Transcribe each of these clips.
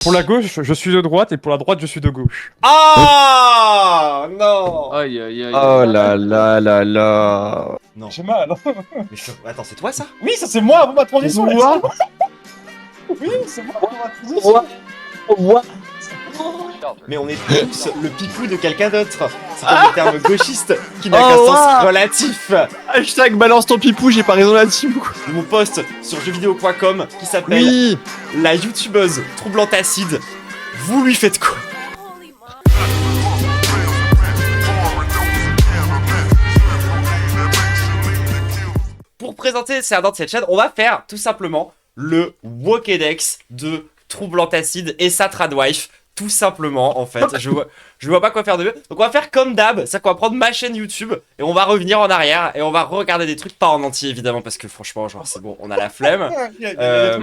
Pour la gauche, je suis de droite et pour la droite, je suis de gauche. Ah non. Aïe aïe aïe. Oh là là là là. Non. J'ai mal. Mais attends, c'est toi ça? Oui, ça c'est moi avant ma transition. Quoi? Oui, c'est moi avant ma transition. Mais on est tous le picou de quelqu'un d'autre. C'est comme le terme gauchiste qui n'a qu'un sens relatif. Hashtag balance ton pipou, j'ai pas raison là-dessus. De mon post sur jeuxvideo.com qui s'appelle Oui. La youtubeuse troublante acide. Vous lui faites quoi? Pour présenter c'est dans cette chaîne, on va faire tout simplement le Wokedex de troublante acide et sa tradwife. Tout simplement, en fait. Je vois pas quoi faire de mieux. Donc on va faire comme d'hab, c'est qu'on va prendre ma chaîne YouTube et on va revenir en arrière et on va regarder des trucs, pas en entier évidemment, parce que franchement, genre c'est bon, on a la flemme. Il y a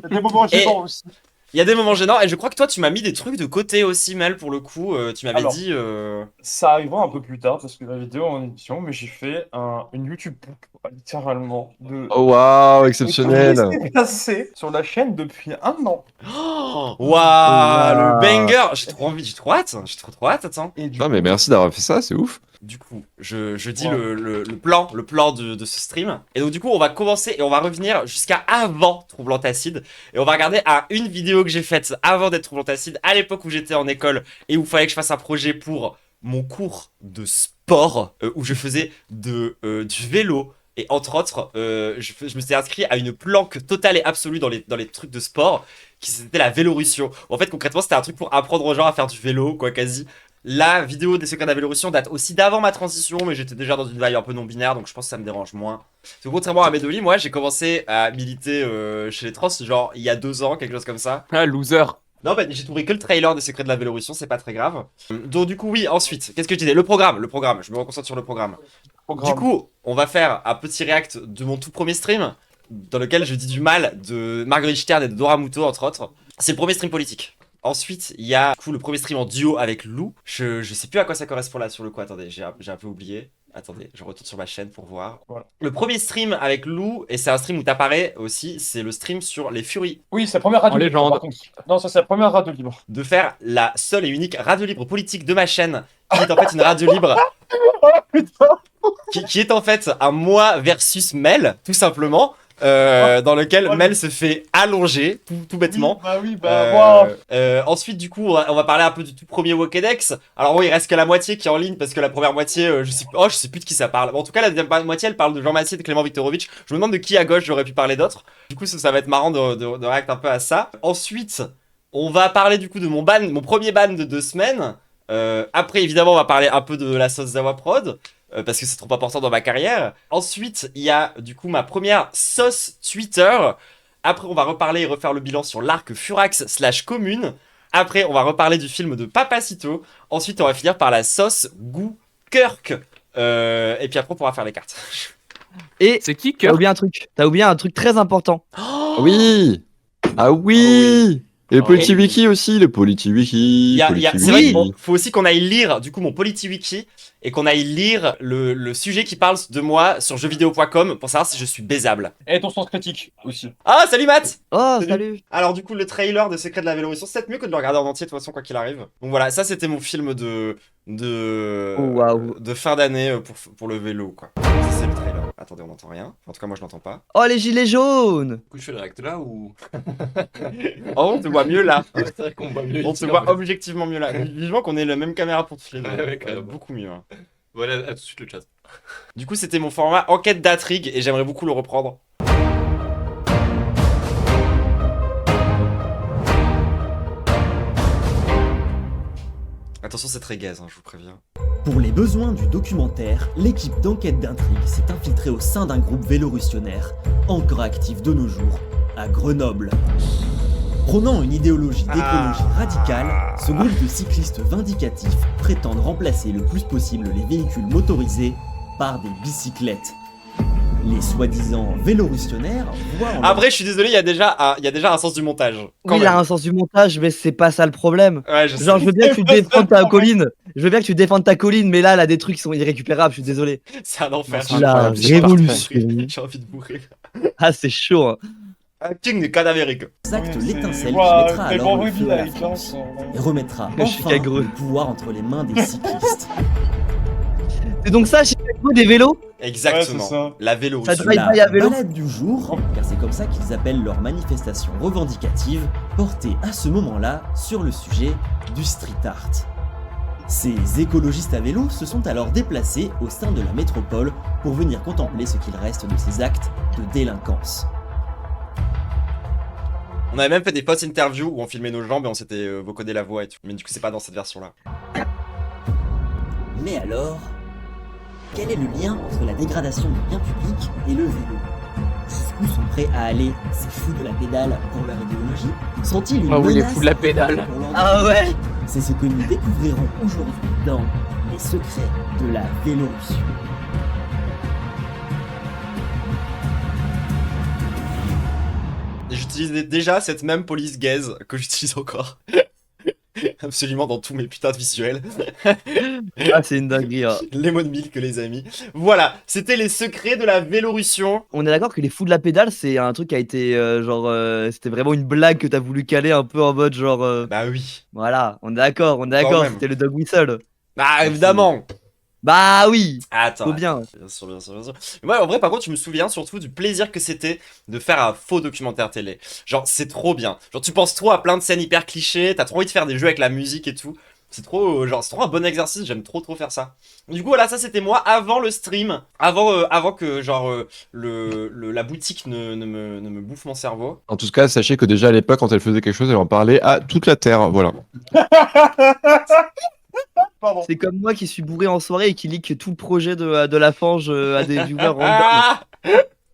des moments gênants aussi. Il y a des moments gênants et je crois que toi tu m'as mis des trucs de côté aussi, Mel, pour le coup. Tu m'avais Alors, dit. Ça arrivera un peu plus tard parce que la vidéo en édition, mais j'ai fait une YouTube book, littéralement, de... Oh waouh, exceptionnel. C'est passé sur la chaîne depuis un an. Oh, waouh, le banger. J'ai trop envie, j'ai trop hâte, attends. Et du Non coup, mais merci d'avoir fait ça, c'est ouf. Du coup, je dis Ouais. le plan de ce stream. Et donc du coup, on va commencer et on va revenir jusqu'à avant Troublante Acide. Et on va regarder à une vidéo que j'ai faite avant d'être Troublante Acide, à l'époque où j'étais en école et où il fallait que je fasse un projet pour mon cours de sport, où je faisais du vélo. Et entre autres, je me suis inscrit à une planque totale et absolue dans les trucs de sport, qui c'était la Vélorussion. En fait, concrètement, c'était un truc pour apprendre aux gens à faire du vélo, quoi, quasi. La vidéo des secrets de la Vélorussion date aussi d'avant ma transition, mais j'étais déjà dans une vibe un peu non-binaire, donc je pense que ça me dérange moins. Parce que contrairement à Medoli, moi j'ai commencé à militer chez les trans, genre il y a 2 ans, quelque chose comme ça. Ah, loser. Non, bah j'ai trouvé que le trailer des secrets de la Vélorussion, c'est pas très grave. Donc du coup, oui, ensuite, qu'est-ce que je disais? Le programme, je me reconcentre sur le programme. Du coup, on va faire un petit react de mon tout premier stream, dans lequel je dis du mal de Marguerite Stern et de Dora Muto, entre autres. C'est le premier stream politique. Ensuite, il y a du coup, le premier stream en duo avec Lou. Je sais plus à quoi ça correspond là sur le coup. Attendez, j'ai un peu oublié. Attendez, je retourne sur ma chaîne pour voir. Voilà. Le premier stream avec Lou, et c'est un stream où t'apparais aussi, c'est le stream sur les Furies. oui, c'est la première radio En libre, légende. par contre. Non, ça c'est la première radio libre. De faire la seule et unique radio libre politique de ma chaîne, qui est en fait une radio libre Putain. qui est en fait un moi versus Mel, tout simplement. Dans lequel Ouais. Mel se fait allonger, tout bêtement. Oui, wow. Ensuite, du coup, on va parler un peu du tout premier Wokedex. Alors, bon, il reste que la moitié qui est en ligne parce que la première moitié, je sais plus de qui ça parle. Bon, en tout cas, la deuxième moitié, elle parle de Jean Massier et de Clément Viktorovitch. Je me demande de qui à gauche j'aurais pu parler d'autres. Du coup, ça va être marrant de réacter un peu à ça. Ensuite, on va parler du coup de mon premier ban de 2 semaines. Après, évidemment, on va parler un peu de la sauce Zawa Prod. Parce que c'est trop important dans ma carrière. Ensuite, il y a du coup ma première sauce Twitter. Après, on va reparler et refaire le bilan sur l'arc Furax/Commune. Après, on va reparler du film de Papacito. Ensuite, on va finir par la sauce Goût Kirk. Et puis après, on pourra faire les cartes. Et C'est qui, t'as Cœur? oublié un truc très important. Oui. Ah oui. Et le Ah oui. PolitiWiki aussi, le PolitiWiki. C'est vrai qu'il faut aussi qu'on aille lire du coup mon PolitiWiki et qu'on aille lire le sujet qui parle de moi sur jeuxvideo.com pour savoir si je suis baisable. Et ton sens critique aussi. Ah, salut Matt! Oh, Salut. salut. Alors du coup le trailer de Secret de la Vélorussion, c'est peut-être mieux que de le regarder en entier de toute façon quoi qu'il arrive. Donc voilà, ça c'était mon film de Oh, waouh. de fin d'année pour le vélo quoi. Ça c'est le trailer. Attendez, on n'entend rien. En tout cas moi je l'entends pas. Oh, les gilets jaunes. Du coup, je fais le react là ou. Oh, on te voit mieux là. C'est vrai qu'on voit mieux. On ici, te en voit fait. objectivement mieux là. Vivement qu'on ait la même caméra pour te filmer. Ouais, carrément. Beaucoup mieux. Hein. Voilà, à tout de suite le chat. Du coup c'était mon format enquête d'intrigue et j'aimerais beaucoup le reprendre. Attention c'est très gaze, hein, je vous préviens. Pour les besoins du documentaire, l'équipe d'enquête d'intrigue s'est infiltrée au sein d'un groupe vélorussionnaire, encore actif de nos jours, à Grenoble. Prônant une idéologie d'écologie radicale, ce groupe de cyclistes vindicatifs prétendent remplacer le plus possible les véhicules motorisés par des bicyclettes. Les soi-disant vélorussionnaires voient en leur Après je suis désolé, il y a déjà un sens du montage. Quand Oui, il a même. un sens du montage, mais c'est pas ça le problème. Ouais, je sais. Genre, je veux bien que tu défendes ta colline. Je veux bien que tu défendes ta colline, mais là, elle a des trucs qui sont irrécupérables, je suis désolé. C'est un enfer. Non, La incroyable, révolution. J'ai envie de mourir. Ah, c'est chaud. Hein. Acting cadavérique. Exact Oui, l'étincelle qui ouah, mettra tellement alors le rugby feu à la avec France Lance, et remettra Le enfin Chicago. le pouvoir entre les mains des cyclistes. C'est donc ça, Chicago, des vélos? Exactement. Ouais, c'est ça. La Ça Vélorussion. drive by La à vélo. balade du jour, car c'est comme ça qu'ils appellent leur manifestation revendicative, portée à ce moment-là sur le sujet du street art. Ces écologistes à vélo se sont alors déplacés au sein de la métropole pour venir contempler ce qu'il reste de ces actes de délinquance. On avait même fait des fausses interviews où on filmait nos jambes et on s'était vocodé la voix et tout. Mais du coup, c'est pas dans cette version-là. Mais alors, quel est le lien entre la dégradation du bien public et le vélo? Jusqu'où sont prêts à aller ces fous de la pédale pour leur idéologie? Sont-ils une Ah oui, les menace fous de la pédale. pour leur Ah ouais. C'est ce que nous découvrirons aujourd'hui dans Les secrets de la Vélorussion. Et j'utilisais déjà cette même police gaze que j'utilise encore. Absolument dans tous mes putains de visuels. Ah, c'est une dinguerie. Hein. Lemon Milk, les amis. Voilà, c'était les secrets de la Vélorussion. On est d'accord que les fous de la pédale, c'est un truc qui a été c'était vraiment une blague que t'as voulu caler un peu en mode genre. Bah oui. Voilà, on est d'accord, même. c'était le dog whistle. Bah évidemment. Bah oui, Attends. faut bien. Bien sûr, bien sûr, bien sûr. Mais moi, en vrai, par contre, je me souviens surtout du plaisir que c'était de faire un faux documentaire télé. Genre, c'est trop bien. Genre, tu penses trop à plein de scènes hyper clichés, t'as trop envie de faire des jeux avec la musique et tout. C'est trop, genre, c'est trop un bon exercice, j'aime trop faire ça. Du coup, voilà, ça c'était moi avant le stream, avant que, genre, la boutique ne me bouffe mon cerveau. En tout cas, sachez que déjà à l'époque, quand elle faisait quelque chose, elle en parlait à toute la Terre. Voilà. Pardon. C'est comme moi qui suis bourré en soirée et qui leak tout le projet de la fange à des viewers random. Ah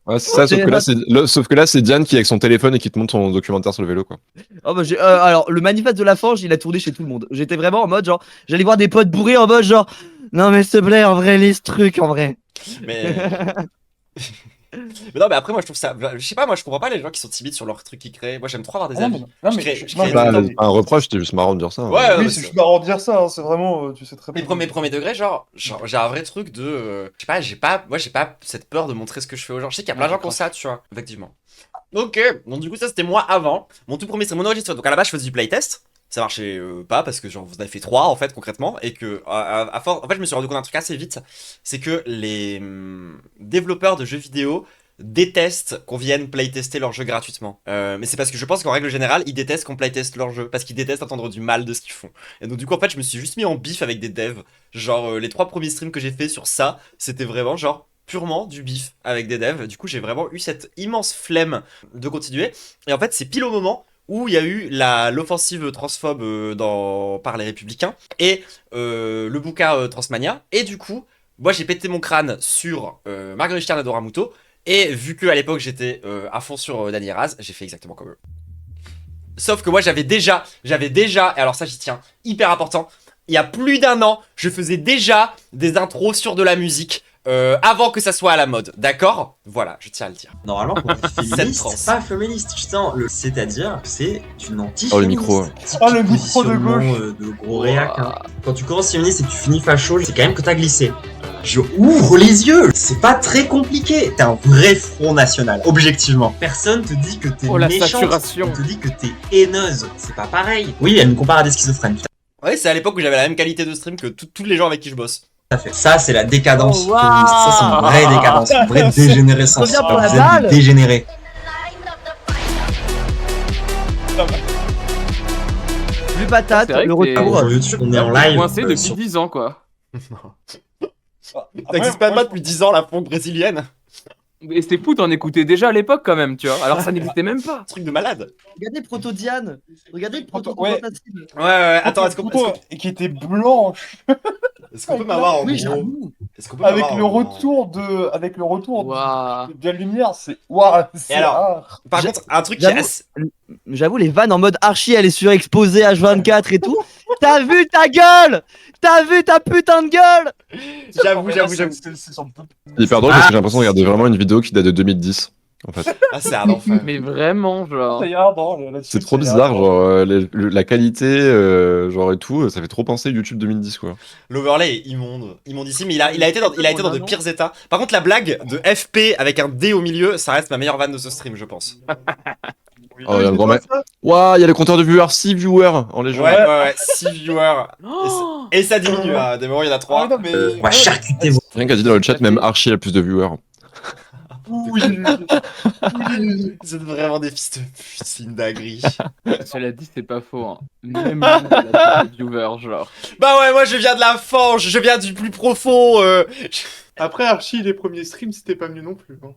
Ouais, c'est ça, sauf que là, c'est Diane qui est avec son téléphone et qui te montre son documentaire sur le vélo, quoi. Oh bah alors, le manifeste de la fange, il a tourné chez tout le monde. J'étais vraiment en mode genre, j'allais voir des potes bourrés en mode genre, non mais s'il te plaît, en vrai, lis ce truc, en vrai. Mais... mais non, mais après, moi je trouve ça. Je sais pas, moi je comprends pas les gens qui sont timides sur leur truc qu'ils créent. Moi j'aime trop avoir des Ah, avis. non, Je mais crée- je- je non, crée- mais- Bah, non, mais- un reproche, c'était juste marrant de dire ça. hein. Ouais, Oui, mais c'est juste marrant de dire ça, hein, c'est vraiment, tu sais très bien. Mais premier degré, genre j'ai un vrai truc de. Je sais pas, j'ai pas cette peur de montrer ce que je fais aux gens. Je sais qu'il y a plein de gens qui ont ça, tu vois, effectivement. Ok, donc du coup, ça c'était moi avant. Mon tout premier, c'est mon origine. Donc à la base, je faisais du playtest. Ça marchait pas parce que genre vous en avez fait 3 en fait concrètement et que à force, en fait je me suis rendu compte d'un truc assez vite, c'est que les développeurs de jeux vidéo détestent qu'on vienne playtester leur jeu gratuitement. Mais c'est parce que je pense qu'en règle générale, ils détestent qu'on playteste leur jeu parce qu'ils détestent entendre du mal de ce qu'ils font. Et donc du coup en fait, je me suis juste mis en bif avec des devs. Genre les 3 premiers streams que j'ai fait sur ça, c'était vraiment genre purement du bif avec des devs. Du coup, j'ai vraiment eu cette immense flemme de continuer. Et en fait, c'est pile au moment où il y a eu l'offensive transphobe par les Républicains et le bouquin Transmania. Et du coup, moi j'ai pété mon crâne sur Marguerite Stern et Dora Muto. Et vu que à l'époque j'étais à fond sur Dany Raz, j'ai fait exactement comme eux. Sauf que moi j'avais déjà, et alors ça j'y tiens, hyper important, il y a plus d'1 an, je faisais déjà des intros sur de la musique. Avant que ça soit à la mode, d'accord? Voilà, je tiens à le dire. Normalement, quand tu es Cette féministe, transe. c'est pas féministe, putain. C'est-à-dire, c'est une anti-féministe. Oh, le micro, ouais. Ah, le micro de Positionnement, gauche. de gros réac. Hein. Quand tu commences féministe et que tu finis facho, c'est quand même que t'as glissé. Je ouvre les yeux. C'est pas très compliqué. T'es un vrai front national, objectivement. Personne te dit que t'es Oh, la méchante. saturation. On te dit que t'es haineuse. C'est pas pareil. Oui, elle me compare à des schizophrènes. Tout Ouais, c'est à l'époque où j'avais la même qualité de stream que tous les gens avec qui je bosse. à fait. Ça, c'est la décadence Oh, waouh. féministe. Ça, c'est une vraie décadence. Une vraie dégénérescence. Reviens pour la Vous êtes balle. des dégénérés. Plus patate, C'est vrai le que t'es- retour. Sur YouTube, on est en live. Coincé depuis sur 10 ans, quoi. Ça existe pas depuis 10 ans la fond brésilienne. Et c'était fou, t'en écoutais déjà à l'époque quand même, tu vois. Alors ça n'existait même pas. Un truc de malade. Regardez Proto Diane. Regardez Proto Ouais. Fantasime. Ouais, attends, est-ce qu'on Qui était blanche peut m'avoir en Oui, gros j'avoue. Est-ce qu'on peut avec m'avoir le en- retour Waouh. de la lumière, c'est waouh, c'est Et alors rare. Par J'a- contre, un truc qui j'avoue- est assez... J'avoue, les vannes en mode archi, elle est surexposée H24 et tout. T'as vu ta gueule? T'as vu ta putain de gueule? J'avoue. C'est son- C'est hyper drôle parce que j'ai l'impression de regarder vraiment une vidéo qui date de 2010. en fait. Ah, c'est un enfer. Mais vraiment, genre. C'est ardent, là-dessus, C'est trop c'est bizarre, ardent. genre la qualité, genre et tout, ça fait trop penser YouTube 2010 quoi. L'overlay est immonde. Immondissime, mais il a été dans de pires états. Par contre, la blague de FP avec un D au milieu, ça reste ma meilleure vanne de ce stream, je pense. Oh, il y a le grand mec. Waouh, il y a le compteur de viewers, 6 viewers en légende. Ouais, 6 viewers. Et ça diminue, à des moments, il y en a 3. Ah, non, mais... On va charcuter vos... Rien qu'à dire dans le chat, même Archie a plus de viewers. Oui. Vous êtes vraiment des fils de pute, c'est une dinguerie. Cela dit, c'est pas faux. Hein. Même nous, on a des viewers, genre. Bah ouais, moi je viens de la fange, je viens du plus profond. Après, Archie, les premiers streams, c'était pas mieux non plus. Hein.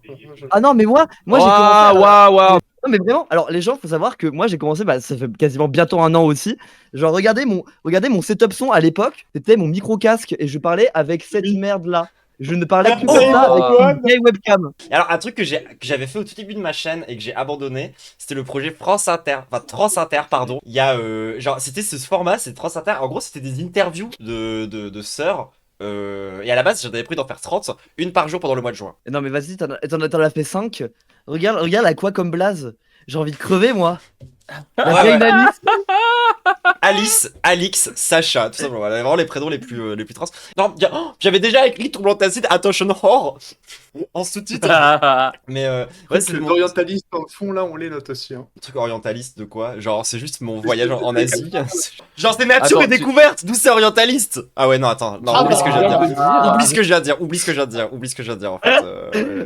Ah non, mais moi j'ai commencé. Waouh. Non mais vraiment, alors les gens, faut savoir que moi j'ai commencé, ça fait quasiment bientôt un an aussi. Genre regardez mon setup son à l'époque, c'était mon micro casque et je parlais avec cette merde là. Je ne parlais plus comme ça avec une vieille webcam. Alors un truc que j'avais fait au tout début de ma chaîne et que j'ai abandonné, c'était le projet France Inter, pardon. Il y a genre c'était ce format, c'est France Inter. En gros c'était des interviews de sœurs. Et à la base j'en avais pris d'en faire 30, une par jour pendant le mois de juin. Non mais vas-y, t'en as fait 5. Regarde à quoi comme blaze. J'ai envie de crever moi. La vieille Alice. Alice, Alix, Sacha, tout simplement. Voilà, vraiment les prénoms les plus trans. Non, j'avais déjà écrit Troublante Acide, Attention Horror en sous-titre. Mais ouais, c'est mon Orientaliste en fond, là, on les note aussi. Hein. truc orientaliste de quoi? Genre, c'est juste mon voyage en Asie. Genre, c'est nature Attends, et découverte, d'où c'est orientaliste. Ah ouais, non, attends, non, oublie ce que je viens de dire. Oublie ce que je viens de dire, en fait.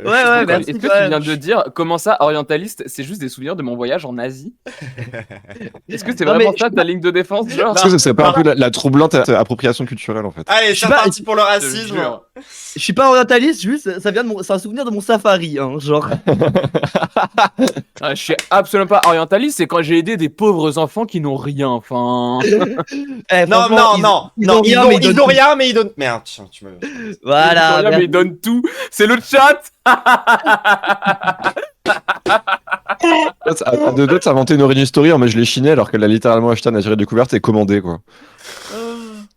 Ouais, merci. Est-ce que tu viens de dire comment ça, orientaliste, c'est juste des souvenirs de mon voyage en Asie? Est-ce que c'est Non, vraiment mais- ça ta ligne de défense, genre? Est-ce que ce serait pas un peu la troublante appropriation culturelle en fait? Allez, Je c'est sais pas, parti pour le Je te racisme. jure. Je suis pas orientaliste, juste ça vient de c'est un souvenir de mon safari, hein, genre. Ah, je suis absolument pas orientaliste, c'est quand j'ai aidé des pauvres enfants qui n'ont rien, enfin. Eh, Non, franchement, ils ont tout. rien, mais ils donnent. Merde, tiens, tu me. Voilà. Ils n'ont rien, mais merci. ils donnent tout. C'est le chat. De d'autres s'inventer une origin story en mais je l'ai chiné alors qu'elle a littéralement acheté un Algérie découverte et commandé quoi.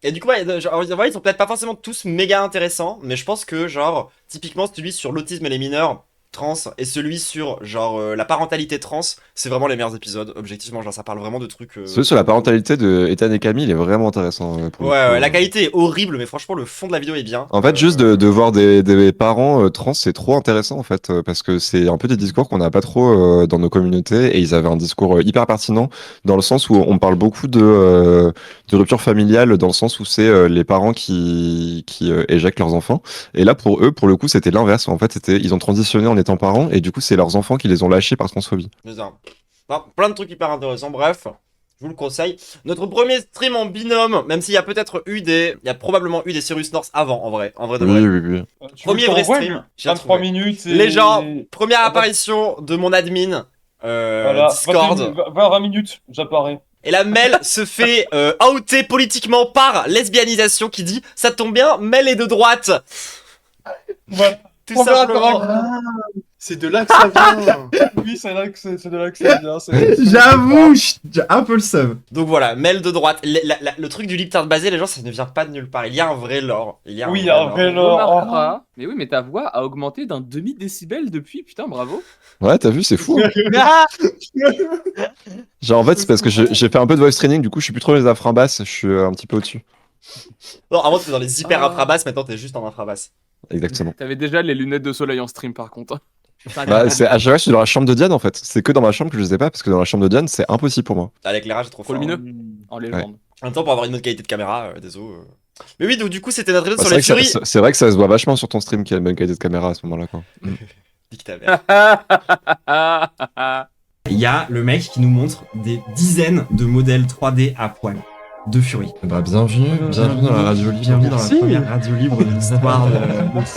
Et du coup, ouais, genre, ouais, ils sont peut-être pas forcément tous méga intéressants, mais je pense que, genre, typiquement, celui sur l'autisme et les mineurs trans et celui sur, genre, la parentalité trans, c'est vraiment les meilleurs épisodes, objectivement. Genre, ça parle vraiment de trucs. Celui sur la parentalité de Ethan et Camille il est vraiment intéressant. Pour le Ouais, coup. ouais, la qualité est horrible, mais franchement, le fond de la vidéo est bien. En fait, juste de voir des parents trans, c'est trop intéressant en fait, parce que c'est un peu des discours qu'on n'a pas trop dans nos communautés, et ils avaient un discours hyper pertinent dans le sens où on parle beaucoup de rupture familiale, dans le sens où c'est les parents qui éjectent leurs enfants, et là pour eux, pour le coup, c'était l'inverse. En fait, ils ont transitionné en étant parents, et du coup, c'est leurs enfants qui les ont lâchés par transphobie. C'est ça. Enfin, plein de trucs hyper intéressants, bref. Je vous le conseille. Notre premier stream en binôme, même s'il y a peut-être eu il y a probablement eu des Cyrus North avant, en vrai de vrai. Oui. Premier vrai stream. j'ai 23 retrouvé. minutes. Et... Les gens, première apparition de mon admin Voilà, Discord. 20 minutes, j'apparais. Et la Mel se fait outer politiquement par lesbianisation qui dit ça tombe bien, Mel est de droite. Voilà. Tout On verra simplement. comment. C'est de là que ça vient. Oui, c'est de là que ça vient. J'avoue, j'ai un peu le seum. Donc voilà, Mel de droite. Le truc du lip-tard basé, les gens, ça ne vient pas de nulle part. Il y a un vrai lore. Oui, il y a un vrai On lore. remarquera. Mais oui, mais ta voix a augmenté d'un demi-décibel depuis, putain, bravo. Ouais, t'as vu, c'est fou. Genre en fait, c'est parce que j'ai fait un peu de voice training, du coup, je suis plus trop les infrabasses, je suis un petit peu au-dessus. Non, avant t'es dans les hyper Ah. infrabasses, maintenant t'es juste en infrabasse. Exactement. T'avais déjà les lunettes de soleil en stream, par contre. Bah, c'est à chaque fois, je suis dans la chambre de Diane en fait. C'est que dans ma chambre que je les ai pas, parce que dans la chambre de Diane, c'est impossible pour moi. Ah, l'éclairage est trop Trop fort. lumineux. En légende. En même temps, pour avoir une bonne qualité de caméra, désolé. Mais oui, donc du coup, c'était notre épisode Bah, sur les c'est vrai que furies. c'est vrai que ça se voit vachement sur ton stream qu'il y a une bonne qualité de caméra à ce moment-là, quoi. Nique ta mère. Il y a le mec qui nous montre des dizaines de modèles 3D à poil de Fury. Bah, bienvenue dans la radio libre. Bienvenue dans la première radio libre de l'histoire de...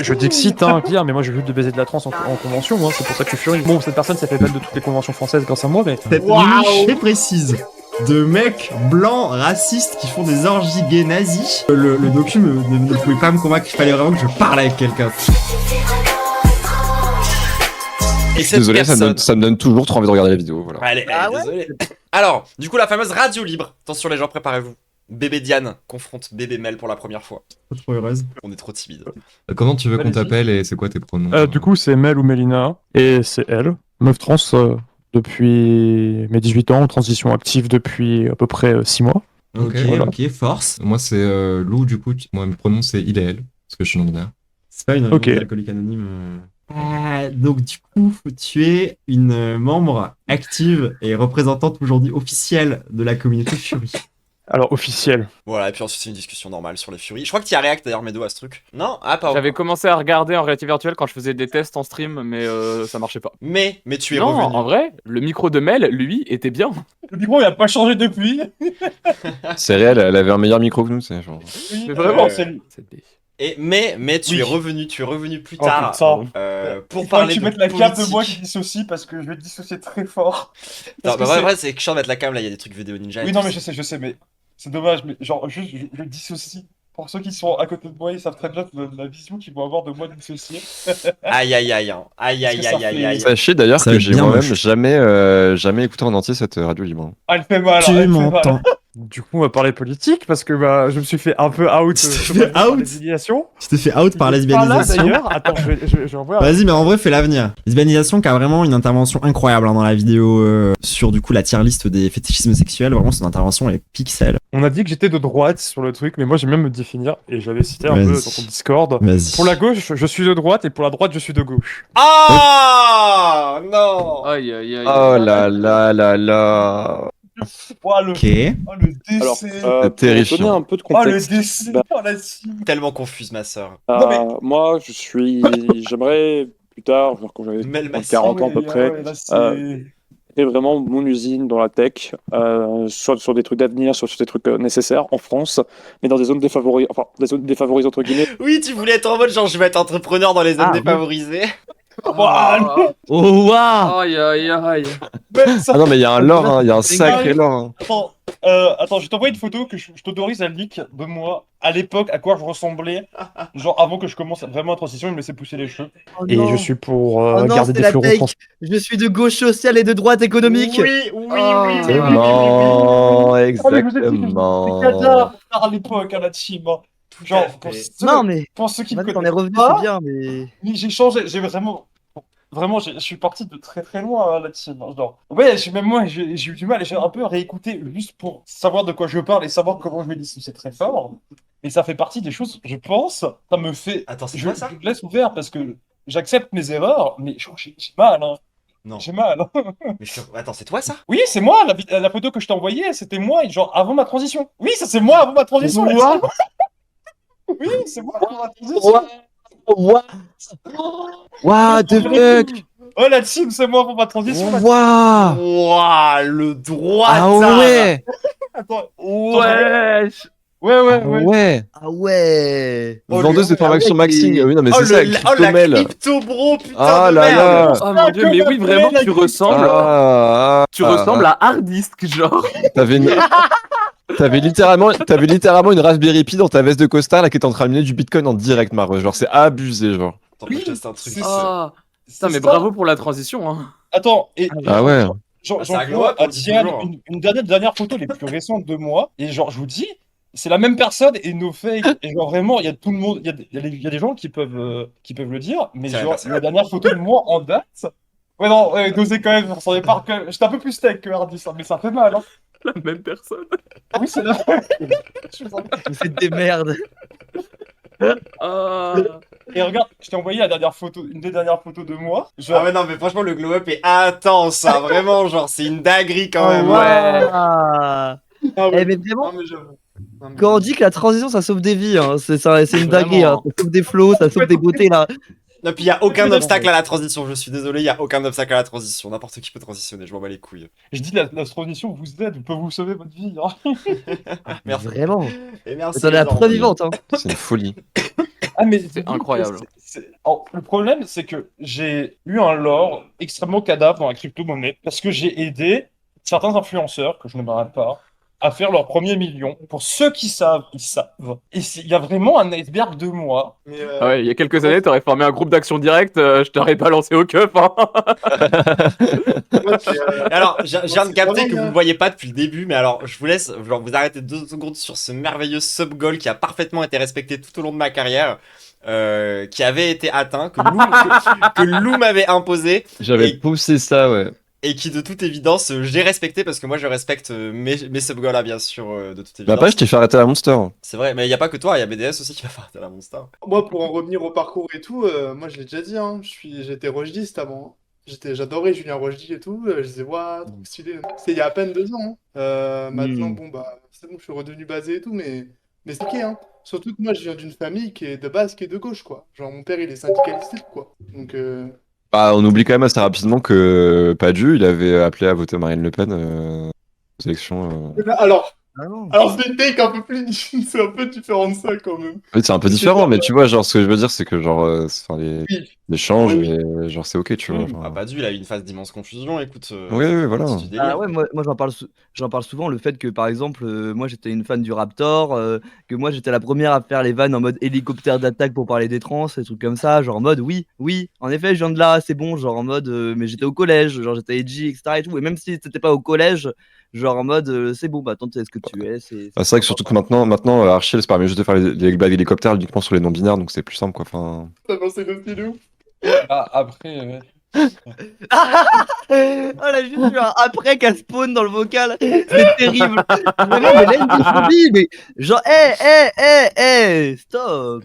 Je t'excite, hein, Pierre, mais moi je veux juste de baiser de la trans en convention, moi, c'est pour ça que je suis furieux. Bon, cette personne s'est fait battre de toutes les conventions françaises grâce à moi, mais. Cette niche très précise de mecs blancs racistes qui font des orgies gays nazis. Le docu ne pouvait pas me convaincre, il fallait vraiment que je parle avec quelqu'un. Et cette Désolé, personne. ça me donne toujours trop envie de regarder la vidéo, voilà. Allez, Ah ouais désolé. Alors, du coup, la fameuse radio libre. Attention, les gens, préparez-vous. Bébé Diane confronte bébé Mel pour la première fois. Trop heureuse. On est trop timide. Comment tu veux qu'on Allez-y. t'appelle et c'est quoi tes pronoms? Du coup, c'est Mel ou Mélina, et c'est elle, meuf trans depuis mes 18 ans, en transition active depuis à peu près 6 mois. Ok, Voilà. ok, force. Moi, c'est Lou, du coup. Moi, mes pronoms, c'est il et elle, parce que je suis non-binaire. C'est pas une Ok. alcoolique anonyme. Donc, du coup, tu es une membre active et représentante aujourd'hui officielle de la communauté Fury. Alors, officiel. Voilà, et puis ensuite c'est une discussion normale sur les Furies. Je crois que tu as réact d'ailleurs, Medo, à ce truc. Non? Ah, pas J'avais commencé à regarder en réalité virtuelle quand je faisais des tests en stream, mais ça marchait pas. Mais tu es Non, revenu. en vrai, le micro de Mel, lui, était bien. Le micro, il a pas changé depuis. C'est réel, elle avait un meilleur micro que nous, c'est genre. Oui, Mais vraiment, c'est lui. Mais tu Oui. es revenu plus Oh, tard putain. pour Il faudrait parler que tu de mettes la cam de moi politique. qui dissocie parce que je vais te dissocier très fort. Non, Parce bah que ouais, c'est- vrai, c'est chiant de mettre la cam là, il y a des trucs vidéo ninja. et Oui, tout non, mais ça. je sais, mais c'est dommage. Mais genre, juste, je dissocie. Pour ceux qui sont à côté de moi, ils savent très bien la vision qu'ils vont avoir de moi dissocié. Aïe aïe aïe, hein. Aïe Parce aïe que ça aïe aïe fait- aïe. Sachez d'ailleurs Ça va que être j'ai bien moi-même moche. jamais écouté en entier cette radio libre. Ah, elle fait mal. Tu elle fait mal. m'entends? Du coup, on va parler politique, parce que bah, je me suis fait un peu out. Tu t'es sur fait ma vie par out lesbianisation. Tu t'es fait out par Il est pas là, lesbianisation. d'ailleurs. Attends, je revois. Vas-y, mais en vrai, fais l'avenir. Lesbianisation qui a vraiment une intervention incroyable dans la vidéo sur du coup la tier list des fétichismes sexuels. Vraiment, son intervention est pixel. On a dit que j'étais de droite sur le truc, mais moi j'aime même me définir, et j'avais cité un peu Vas-y. dans ton Discord. Vas-y. Pour la gauche, je suis de droite, et pour la droite, je suis de gauche. Ah non. Aïe aïe aïe. Oh là là là là. Oh, le, Ok. oh, le décès. Alors, C'est pour donner terrifiant. un peu de Oh, le contexte. décès. Bah, Oh, la cime. Tellement confuse ma sœur. Non, mais- moi, j'aimerais plus tard, genre quand j'avais Mel Massy. 40 ans à peu près, Ouais, là, c'est- créer vraiment mon usine dans la tech, soit sur des trucs d'avenir, soit sur des trucs nécessaires en France, mais dans des zones défavorisées, enfin des zones défavorisées entre guillemets. Oui, tu voulais être en mode genre je vais être entrepreneur dans les zones Ah, oui. défavorisées. Ah, Oh waouh. aïe aïe aïe. Mais ça- Ah non, mais il y a un lore, hein, il y a un sacré lore. Hein. Attends, je t'envoie une photo que je t'autorise à leak de moi à l'époque, à quoi je ressemblais. Genre avant que je commence vraiment à transition, il me laissait pousser les cheveux. Oh Et non. je suis pour Oh non, garder c'est des la fleurons tech. français. Je suis de gauche sociale et de droite économique. Oui, oui, Ah. oui, oui, oui, oui, oui, oui. Non, Ah, mais je vous ai dit que j'étais exactement. cadavre à l'époque, à la team. Hein. Genre, à pour fait. ceux, Non mais pour ceux qui me maintenant qu'on est connaissent revenu, pas, c'est bien, mais mais j'ai changé, j'ai vraiment. Vraiment, je suis parti de très très loin, hein, la team. Hein, genre. Ouais, même moi, j'ai eu du mal. J'ai un peu réécouté juste pour savoir de quoi je parle et savoir comment je me dis. C'est très fort. Mais ça fait partie des choses, je pense. Ça me fait. Attends, c'est Je, quoi ça? je le laisse ouvert parce que j'accepte mes erreurs, mais j'ai mal. Hein. Non. J'ai mal. Hein. Mais attends, c'est toi ça? Oui, c'est moi, la photo que je t'ai envoyée, c'était moi, genre avant ma transition. Oui, ça c'est moi avant ma transition. la What? team. Oui, c'est moi avant ma transition. What the fuck? Oh, la team, c'est moi avant ma transition. la team. Waouh. Ouah, le droit. Ah ouais. Attends. Wesh. Ouais, ouais, Ah ouais. ouais. Ah ouais. Oh, Vendeuse de le- formation ah ouais, Maxing. et- Oui, non, mais Oh, c'est ça, la Cryptomel. crypto bro, putain Ah de là merde. là. Oh mon dieu, mais oui, vraiment, tu ressembles. Tu ressembles à Hardisk, genre. T'avais une... T'avais littéralement une Raspberry Pi dans ta veste de costard là qui était en train de miner du Bitcoin en direct, Maro. Genre, c'est abusé, genre. Attends, je teste un truc. c'est Ah, putain, mais ça. bravo pour la transition, hein. Attends, et Ah ouais. j'en Ah, c'est un vois glow up, on à dit Diane toujours. une dernière photo les plus récentes de moi, et genre, je vous dis, c'est la même personne et no fake. Et genre, vraiment, il y a tout le monde, il y a des gens qui peuvent le dire, mais C'est la genre, personne. la dernière photo de moi en date. Ouais, non, n'osez quand même, on pas que. J'étais un peu plus steak que Hardy, ça, mais ça fait mal, hein. La même personne. Oui, c'est la Je vous en- Vous faites des merdes. Ah. Et regarde, je t'ai envoyé la dernière photo, une des dernières photos de moi. Genre, Ah ouais, non, mais franchement, le glow up est intense, ça. Vraiment, genre, c'est une dinguerie quand même. Ouais. ah Eh ouais. mais vraiment, Non, mais j'avoue. Non, mais- quand on dit que la transition ça sauve des vies, hein, c'est une Vraiment, dinguerie, hein. hein. Ça sauve des flots, ça sauve des beautés là. Non, puis il y a aucun obstacle à la transition. Je suis désolé, il y a aucun obstacle à la transition. N'importe qui peut transitionner, je m'en bats les couilles. Je dis, la transition vous aide, peut vous sauver votre vie. Hein. Merci. Vraiment. Et merci. T'en es la les gens. preuve vivante, hein. C'est une folie. Ah, mais C'est incroyable. Alors, le problème, c'est que j'ai eu un lore extrêmement cadavre dans la crypto-monnaie parce que j'ai aidé certains influenceurs, que je ne m'arrête pas, à faire leur premier million. Pour ceux qui savent, ils savent. Et il y a vraiment un iceberg de moi. Mais, Ah ouais, il y a quelques années, t'aurais formé un groupe d'action directe, je t'aurais balancé au keuf. Hein. moi, c'est, Alors, je viens de capter vraiment que vous bien. ne voyez pas depuis le début, mais alors, je vous laisse genre, vous arrêter 2 secondes sur ce merveilleux sub-goal qui a parfaitement été respecté tout au long de ma carrière, qui avait été atteint, que Lou m'avait imposé, J'avais Et- poussé ça, ouais. et qui, de toute évidence, j'ai respecté, parce que moi, je respecte mes sub-goals, là, bien sûr, de toute Mais évidence. après, je t'ai fait arrêter la Monster. C'est vrai, mais il n'y a pas que toi, il y a BDS aussi qui va faire arrêter la Monster. Moi, pour en revenir au parcours et tout, moi je l'ai déjà dit, hein, j'étais Rojdiste avant. J'adorais Julien Rochdy et tout. Je disais, waouh, trop stylé. C'est il y a à peine 2 ans. Hein. Maintenant, bon, bah, c'est bon, je suis redevenu basé et tout, mais c'est ok. Hein. Surtout que moi, je viens d'une famille qui est de base, qui est de gauche, quoi. Genre, mon père, il est syndicaliste et tout, quoi. Donc, Bah, on oublie quand même assez rapidement que Padu, il avait appelé à voter Marine Le Pen aux élections. Alors, Ah non. c'est une take un peu plus. C'est un peu différent de ça, quand même. Oui, c'est un peu C'est différent, ça, mais ouais. tu vois, genre, ce que je veux dire, c'est que, genre, Oui. les changes, Oui, mais genre, c'est ok, tu vois. genre. Ah, pas dû, il a eu une phase d'immense confusion, écoute. Oui, voilà. c'est du délire. Ah ouais, moi j'en parle souvent, le fait que par exemple, moi j'étais une fan du Raptor, que moi j'étais la première à faire les vannes en mode hélicoptère d'attaque pour parler des trans, des trucs comme ça, genre en mode oui, en effet je viens de là, c'est bon, genre en mode, mais j'étais au collège, genre j'étais edgy, etc. et tout, et même si c'était pas au collège, genre en mode c'est bon, bah tant t'es ce que tu es, Ah, c'est vrai que surtout que maintenant Archie, c'est pas mieux juste de faire les blagues hélicoptères uniquement sur les non-binaires, donc c'est plus simple, quoi. Enfin... Ça pensait de style ouf. Ah, après, Oh là, juste eu un après qu'elle spawn dans le vocal, c'est terrible. Vraiment, mais là, une biphobie, mais genre, stop.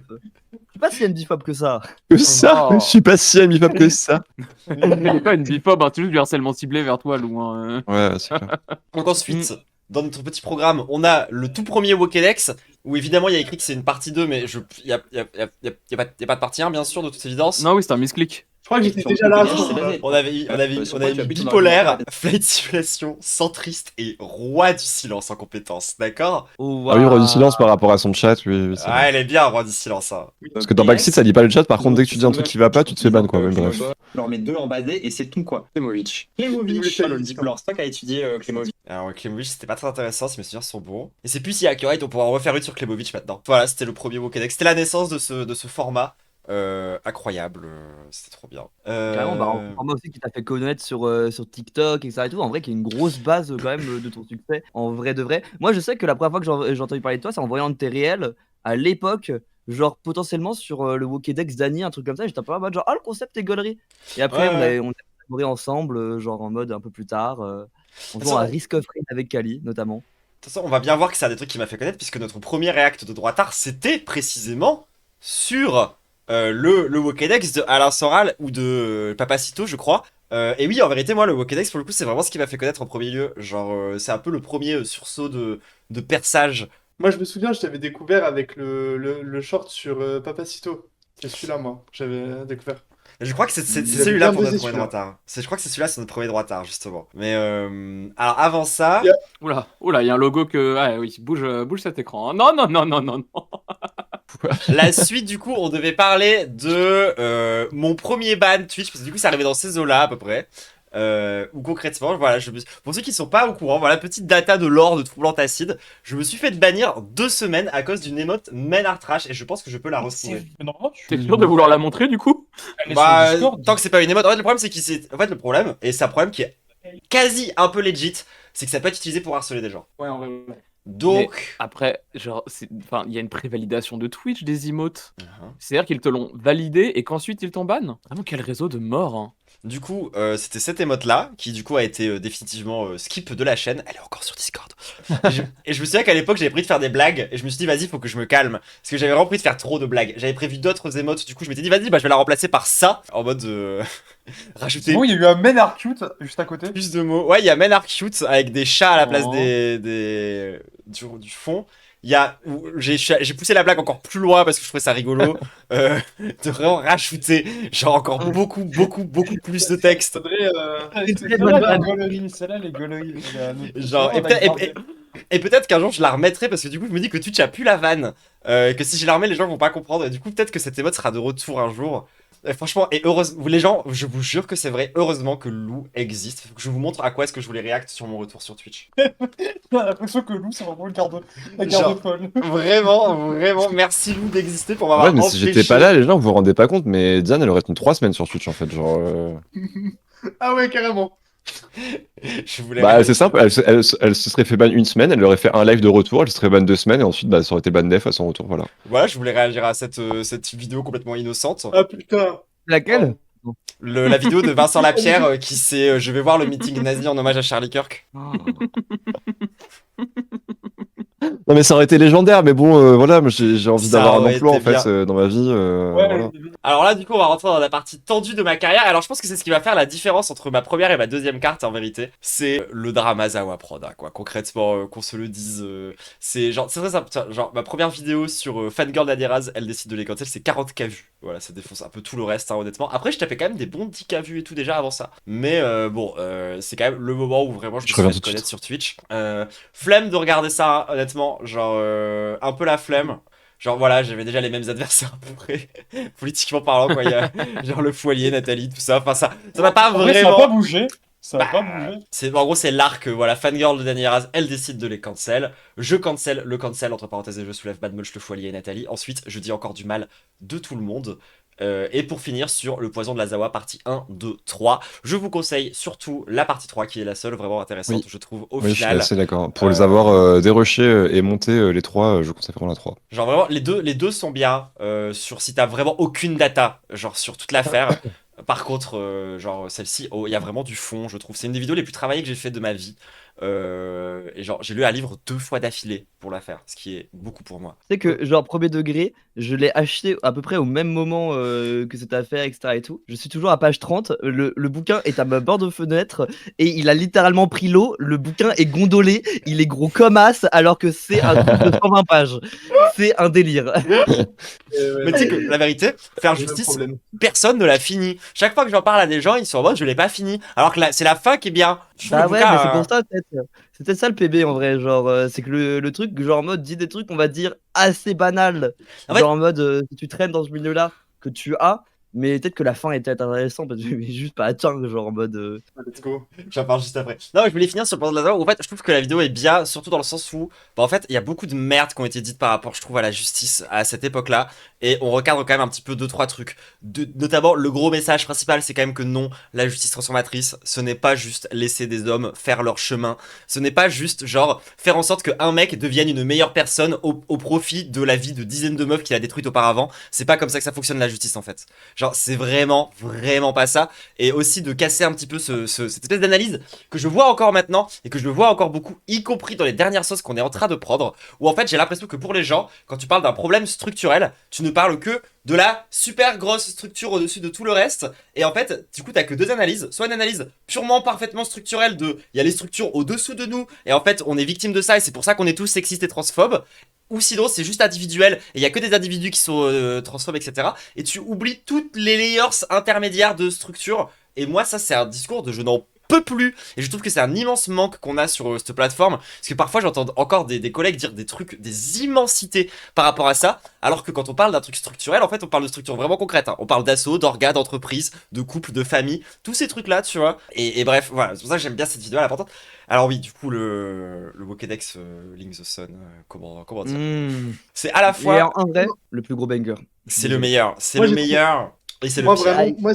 Je sais pas si y a une biphobe que ça. Que ça Oh. Je suis pas si amifable que ça. C'est pas une biphobe, hein, c'est juste du harcèlement ciblé vers toi, Lou. Hein. Ouais, c'est clair. Donc ensuite, dans notre petit programme, on a le tout premier Wokedex, où évidemment il y a écrit que c'est une partie 2, mais il y a pas de partie 1, bien sûr, de toute évidence. Non, oui, c'est un misclick. Je crois que j'étais déjà là. On avait eu bipolaire, flight simulation, centriste et roi du silence en compétence, d'accord? Oh, Ah oui, roi du silence par rapport à son chat, oui. c'est Ah, vrai. elle est bien, roi du silence, hein. Parce que dans Backseat, ça lit pas le chat, par contre, dès que tu dis un truc qui va pas, tu te fais ban, quoi. Mais bref. Je leur mets 2 en basé et c'est tout quoi. Klemovic. Il voulait Klemovic. faire Le Deep Stock a étudié Klemovic. Alors, Klemovic, c'était pas très intéressant, si mes souvenirs sont bons. Et c'est plus si accurate, on pourra en refaire une sur Klemovic maintenant. Voilà, c'était le premier Wokedex. C'était la naissance de ce format. Incroyable, c'était trop bien. Carrément, bah, moi aussi qui t'a fait connaître sur TikTok, etc. et tout. En vrai, qui est une grosse base quand même de ton succès, en vrai de vrai. Moi, je sais que la première fois que j'ai entendu parler de toi, c'est en voyant de tes réels à l'époque, genre potentiellement sur le Wokedex d'Annie, un truc comme ça. J'étais un peu en mode genre, ah, le concept est gaulerie. Et après, Ouais. on a collaboré ensemble, genre en mode un peu plus tard, en toute jouant à façon- Risk of Rain avec Kali, notamment. De toute façon, on va bien voir que c'est un des trucs qui m'a fait connaître, puisque notre premier réact de Droitard, c'était précisément sur le Wokedex de Alain Soral ou de Papacito, je crois. Et oui, en vérité, moi, le Wokedex, pour le coup, c'est vraiment ce qui m'a fait connaître en premier lieu. Genre, c'est un peu le premier sursaut de perçage. Moi, je me souviens, je t'avais découvert avec le short sur Papacito. C'est celui-là, moi, que j'avais découvert. Et je crois que c'est Il avait celui-là bien pour notre buzzé, premier celui-là. Droitard. Je crois que c'est celui-là, c'est notre premier Droitard, justement. Mais, alors, avant ça... Oula, il y a un logo que. Ah oui, bouge cet écran. Hein. Non. La suite, du coup, on devait parler de mon premier ban Twitch, parce que du coup, ça arrivait dans ces eaux-là, à peu près. Ou concrètement, voilà, pour ceux qui sont pas au courant, voilà, petite data de l'or de Troublant Acide, je me suis fait bannir 2 semaines à cause d'une émote Men Art Trash, et je pense que je peux la retrouver. Mais normalement, T'es sûr de vouloir la montrer du coup? Elle est Bah, sur Discord. tant que c'est pas une émote, en fait, le problème, c'est qu'il s'est... En fait, le problème, et c'est un problème qui est quasi un peu legit, c'est que ça peut être utilisé pour harceler des gens. Ouais, en vrai. Donc... Après, genre, enfin, il y a une prévalidation de Twitch des emotes. Uh-huh. C'est-à-dire qu'ils te l'ont validé et qu'ensuite ils t'en bannent. Vraiment, quel réseau de morts. Hein. Du coup, c'était cette émote-là, qui du coup a été définitivement skip de la chaîne. Elle est encore sur Discord. Et je me souviens qu'à l'époque, j'avais pris de faire des blagues, et je me suis dit, vas-y, faut que je me calme. Parce que j'avais vraiment pris de faire trop de blagues. J'avais prévu d'autres émotes, du coup, je m'étais dit, vas-y, bah, je vais la remplacer par ça, en mode rajouter Bon, il y a eu un Men Are Cute juste à côté. plus de mots. Ouais, il y a Men Are Cute avec des chats à la place Oh. du fond. Il y a, j'ai poussé la blague encore plus loin parce que je trouvais ça rigolo, de vraiment rajouter genre encore beaucoup plus de texte. Celle-là, les gauleries, celle-là, les gauleries. Genre, et peut-être qu'un jour je la remettrai parce que du coup je me dis que Twitch a plus la vanne, que si je la remets les gens vont pas comprendre, et du coup peut-être que cette émote sera de retour un jour. Et franchement, et heureusement, les gens, je vous jure que c'est vrai, heureusement que Lou existe. Faut que je vous montre à quoi est-ce que je voulais réact sur mon retour sur Twitch. J'ai l'impression que Lou, c'est vraiment le Genre, garde-folle. Vraiment, merci Lou d'exister pour m'avoir Ouais, mais si j'étais empêché. pas là, les gens vous vous rendez pas compte, mais Diane, elle aurait tenu 3 semaines sur Twitch en fait. Genre, Ah ouais, carrément. Je voulais. bah, c'est simple, elle se serait fait ban 1 semaine, elle aurait fait un live de retour, elle se serait ban 2 semaines, et ensuite, bah, ça aurait été ban def à son retour, voilà. Voilà, je voulais réagir à cette vidéo complètement innocente. Ah putain. Laquelle? La vidéo de Vincent Lapierre qui c'est je vais voir le meeting nazi en hommage à Charlie Kirk. Non, mais ça aurait été légendaire, mais bon, voilà, moi, j'ai envie Ça d'avoir un aurait emploi en été fait bien. dans ma vie. Voilà. Alors là, du coup, on va rentrer dans la partie tendue de ma carrière. Alors, je pense que c'est ce qui va faire la différence entre ma première et ma deuxième carte, en vérité. C'est le drama Zawa Proda, quoi. Concrètement, qu'on se le dise, c'est genre, c'est très simple. Genre, ma première vidéo sur Fangirl d'Adiraz, elle décide de les cancel, c'est 40K vues. Voilà, ça défonce un peu tout le reste, hein, honnêtement. Après, je tapais quand même des bons 10K vues et tout déjà avant ça. Mais bon, c'est quand même le moment où vraiment je me suis reviens fait tout de connaître suite. sur Twitch. Flemme de regarder ça, hein, honnêtement. Genre, un peu la flemme. Genre voilà, j'avais déjà les mêmes adversaires à peu près, politiquement parlant, quoi. Il y a genre le Foilier, Nathalie, tout ça. Enfin, ça n'a pas En vrai, ça vraiment. a pas bougé. Ça a Bah, pas bougé. En gros, c'est l'arc, voilà, Fangirl de Dani Raz, elle décide de les cancel. Je cancel le cancel, entre parenthèses, et je soulève Bad Mulch, le Foilier et Nathalie. Ensuite, je dis encore du mal de tout le monde. Et pour finir sur le poison de la Zawa, partie 1, 2, 3. Je vous conseille surtout la partie 3 qui est la seule vraiment intéressante, Oui. je trouve, au Oui, je suis final. assez d'accord. Pour les avoir dérushés et montés les 3, je conseille vraiment la 3. Genre vraiment, les deux sont bien sur si t'as vraiment aucune data, genre sur toute l'affaire. Par contre, genre celle-ci, oh, il y a vraiment du fond, je trouve. C'est une des vidéos les plus travaillées que j'ai fait de ma vie. Et genre, j'ai lu un livre 2 fois d'affilée pour la faire, ce qui est beaucoup pour moi. Tu sais que, genre, premier degré, je l'ai acheté à peu près au même moment que cette affaire, etc. et tout. Je suis toujours à page 30. Le bouquin est à ma bord de fenêtre et il a littéralement pris l'eau. Le bouquin est gondolé. Il est gros comme as alors que c'est un truc de 120 pages. C'est un délire. Mais tu sais que la vérité, faire justice, personne ne l'a fini. Chaque fois que j'en parle à des gens, ils sont en mode je l'ai pas fini. Alors que c'est la fin qui est bien. Je trouve Bah le ouais, bouquin, mais c'est pour ça, peut-être. C'est peut-être ça le PB en vrai. Genre, c'est que le truc, genre en mode, dit des trucs, on va dire, assez banal. En fait- Genre en mode, si tu traînes dans ce milieu-là, que tu as, mais peut-être que la fin est peut-être intéressante, parce que je vais juste pas atteindre, genre en mode. Let's go. J'en parle juste après. Non, mais je voulais finir sur le poison de la Zawa où en fait, je trouve que la vidéo est bien, surtout dans le sens où, bah, en fait, il y a beaucoup de merde qui ont été dites par rapport, je trouve, à la justice à cette époque-là. Et on recadre quand même un petit peu 2-3 trucs. Notamment, le gros message principal, c'est quand même que non, la justice transformatrice, ce n'est pas juste laisser des hommes faire leur chemin. Ce n'est pas juste, genre, faire en sorte qu'un mec devienne une meilleure personne au profit de la vie de dizaines de meufs qu'il a détruites auparavant. C'est pas comme ça que ça fonctionne la justice, en fait. Genre, c'est vraiment pas ça. Et aussi de casser un petit peu cette espèce d'analyse que je vois encore maintenant et que je le vois encore beaucoup, y compris dans les dernières sauces qu'on est en train de prendre, où en fait j'ai l'impression que pour les gens, quand tu parles d'un problème structurel, tu ne parles que de la super grosse structure au-dessus de tout le reste. Et en fait, du coup, t'as que 2 analyses. Soit une analyse purement parfaitement structurelle de il y a les structures au-dessous de nous, et en fait, on est victime de ça, et c'est pour ça qu'on est tous sexistes et transphobes. Ou sinon, c'est juste individuel, et il y a que des individus qui sont transphobes, etc. Et tu oublies toutes les layers intermédiaires de structure. Et moi, ça, c'est un discours de je n'en peux plus. Et je trouve que c'est un immense manque qu'on a sur cette plateforme. Parce que parfois, j'entends encore des collègues dire des trucs, des immensités par rapport à ça. Alors que quand on parle d'un truc structurel, en fait, on parle de structure vraiment concrète. Hein. On parle d'assaut, d'orgas, d'entreprise, de couple, de famille. Tous ces trucs-là, tu vois. Et bref, voilà. C'est pour ça que j'aime bien cette vidéo, elle est importante. Alors oui, du coup, le Wokedex Link the Sun, comment dire C'est à la Et fois... en vrai, le plus gros banger. C'est le meilleur. C'est Moi, le j'ai meilleur. Et c'est le Moi, pire. vraiment, moi,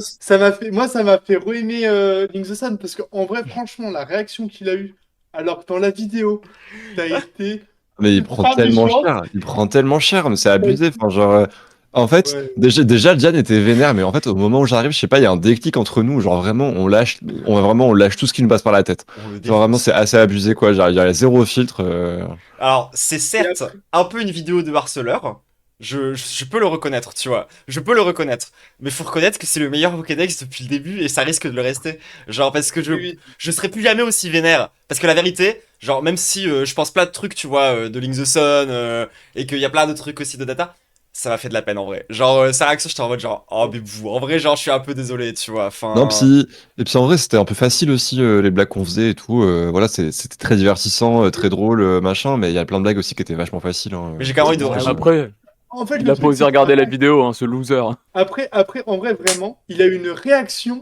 ça m'a fait re-aimer Link the Sun parce qu'en vrai, franchement, la réaction qu'il a eue, alors que dans la vidéo, t'as été. Mais il prend Pas tellement méchant. cher, il prend tellement cher, mais c'est abusé. Enfin, genre, en fait, Ouais. déjà, Diane était vénère, mais en fait, au moment où j'arrive, je sais pas, il y a un déclic entre nous, genre vraiment, on lâche tout ce qui nous passe par la tête. Genre vraiment, c'est assez abusé, quoi. Genre, il y a zéro filtre. Alors, c'est certes un peu une vidéo de harceleur. Je peux le reconnaître, tu vois. Je peux le reconnaître. Mais faut reconnaître que c'est le meilleur Pokédex depuis le début et ça risque de le rester. Genre, parce que je serai plus jamais aussi vénère. Parce que la vérité, genre, même si je pense plein de trucs, tu vois, de Link the Sun, et qu'il y a plein de trucs aussi de data, ça m'a fait de la peine en vrai. Genre, sa réaction, j'étais en mode genre, oh, mais vous, en vrai, genre, je suis un peu désolé, tu vois. Enfin. Non, et puis en vrai, c'était un peu facile aussi, les blagues qu'on faisait et tout. Voilà, c'était très divertissant, très drôle, machin, mais il y a plein de blagues aussi qui étaient vachement faciles. Hein. Mais j'ai carrément envie de. Après, En fait, Il le a truc, pas osé c'est regarder la qu'après- vidéo, hein, ce loser. Après, en vrai, vraiment, il a eu une réaction.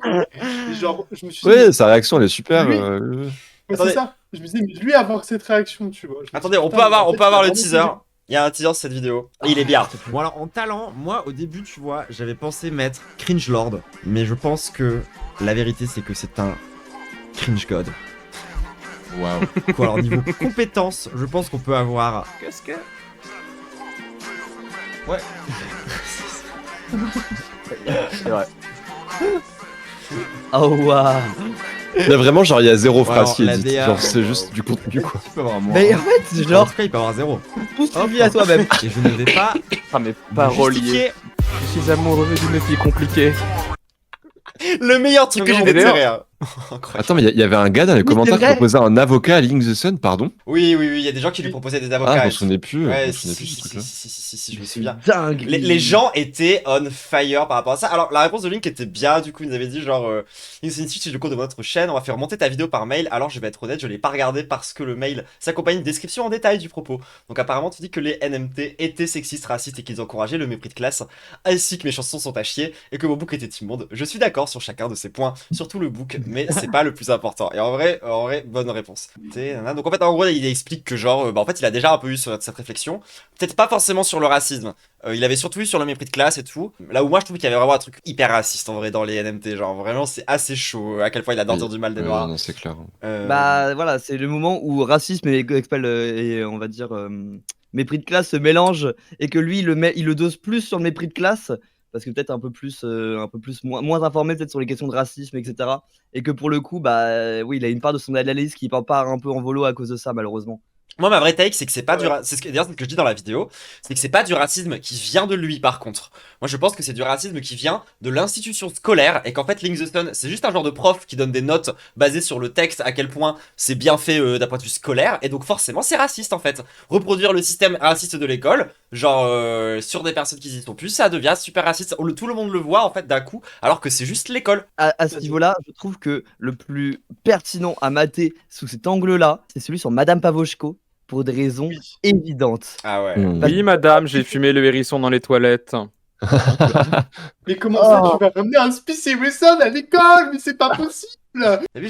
Genre, je me suis dit, Ouais, sa réaction, elle est super. Lui- ouais, c'est Attendez. ça. Je me disais, mais lui avoir cette réaction, tu vois. Je me Attendez, dis, on putain, peut avoir, mais en on fait, peut avoir il a le vraiment teaser. kiffé. Il y a un teaser sur cette vidéo. Et il est bien. Bon alors en talent, moi au début tu vois, j'avais pensé mettre Cringe Lord, mais je pense que la vérité c'est que c'est un Cringe God. Waouh. Quoi alors niveau compétences, je pense qu'on peut avoir. Qu'est-ce que. Ouais. C'est vrai. Oh waouh. Là, vraiment, genre, il y a zéro phrase Alors, qui est la dite. DA, Genre, c'est juste du contenu, quoi. Tu peux avoir moins. Mais en fait, En genre, tout cas, il peut avoir 0. tout suffit à toi-même. Et je ne vais pas Ah, mais parolier. justifier. Je suis amoureux d'une fille compliquée. Le meilleur truc que j'ai Et fait de d'ailleurs- rire. Attends, mais il y avait un gars dans les Oui, commentaires c'est qui vrai. proposait un avocat à Link the Sun, pardon. Oui, il y a des gens qui lui proposaient des avocats. Ah, je m'en et tout. souvenais plus. Ouais, Je m'en si, souvenais plus, si, ce si, truc-là. si, je me souviens. Dingue. Les gens étaient on fire par rapport à ça. Alors, la réponse de Link était bien, du coup, il nous avait dit genre, Link Infinity, c'est le compte de votre chaîne, on va faire remonter ta vidéo par mail. Alors, je vais être honnête, je l'ai pas regardé parce que le mail s'accompagne d'une description en détail du propos. Donc, apparemment, tu dis que les NMT étaient sexistes, racistes et qu'ils encourageaient le mépris de classe, ainsi que mes chansons sont à chier et que mon book était immonde. Je suis d'accord sur chacun de ces points, surtout le book, mais c'est pas le plus important. Et en vrai, bonne réponse. Donc, en fait, en gros, il explique que genre, en fait, il a déjà un peu eu cette réflexion. Peut-être pas forcément sur le racisme. Il avait surtout eu sur le mépris de classe et tout. Là où moi je trouve qu'il y avait vraiment un truc hyper raciste en vrai dans les NMT. Genre vraiment c'est assez chaud à quel point il a d'entendre du mal des noirs. Non, c'est clair. Bah voilà, c'est le moment où racisme et on va dire mépris de classe se mélangent et que lui il le dose plus sur le mépris de classe parce que peut-être un peu plus moins informé peut-être sur les questions de racisme, etc. Et que pour le coup oui, il a une part de son analyse qui part un peu en volo à cause de ça malheureusement. Moi ma vraie take c'est que c'est pas c'est d'ailleurs ce que je dis dans la vidéo, c'est que c'est pas du racisme qui vient de lui par contre. Moi je pense que c'est du racisme qui vient de l'institution scolaire et qu'en fait Link the Sun c'est juste un genre de prof qui donne des notes basées sur le texte à quel point c'est bien fait d'un point de vue scolaire et donc forcément c'est raciste en fait. Reproduire le système raciste de l'école, genre sur des personnes qui y sont plus, ça devient super raciste. Tout le monde le voit en fait d'un coup alors que c'est juste l'école. À ce niveau-là, je trouve que le plus pertinent à mater sous cet angle-là, c'est celui sur Madame Pavoshko. Pour des raisons évidentes. Ah ouais. Oui, madame, j'ai fumé le hérisson dans les toilettes. Mais comment ça, tu vas ramener un Spice et Wesson à l'école? Mais c'est pas possible! T'as vu,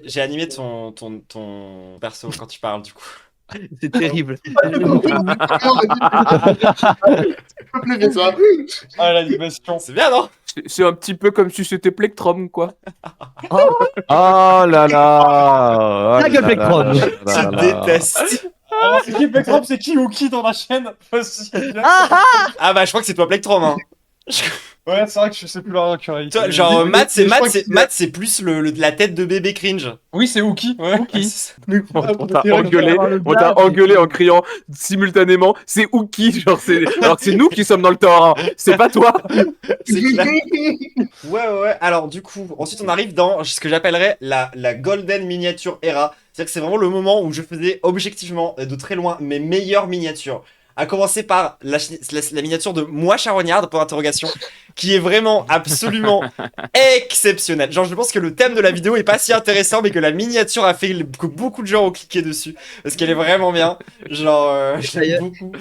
j'ai animé ton perso quand tu parles du coup. C'est terrible. Ah, l'animation. C'est bien, non? C'est un petit peu comme si c'était Plectrum, quoi. Oh là là. La gueule Plectrum. Je déteste. Alors, c'est qui Plectrum? C'est qui ou qui dans la chaîne? Ah bah, je crois que c'est toi Plectrum, hein. Ouais, c'est vrai que je sais plus leur curry. Toi, genre, Matt, c'est plus la tête de bébé cringe. Oui, c'est Wookie. Ouais. On t'a engueulé en criant simultanément, c'est Ouki, genre alors que c'est nous qui sommes dans le tort, hein. C'est pas toi. C'est clair. Ouais. Alors, du coup, ensuite, on arrive dans ce que j'appellerais la Golden Miniature Era. C'est-à-dire que c'est vraiment le moment où je faisais objectivement, de très loin, mes meilleures miniatures. À commencer par la miniature de moi charognarde, pour interrogation, qui est vraiment absolument exceptionnelle. Genre, je pense que le thème de la vidéo est pas si intéressant, mais que la miniature a fait que beaucoup de gens ont cliqué dessus. Parce qu'elle est vraiment bien. Genre, je l'aime beaucoup.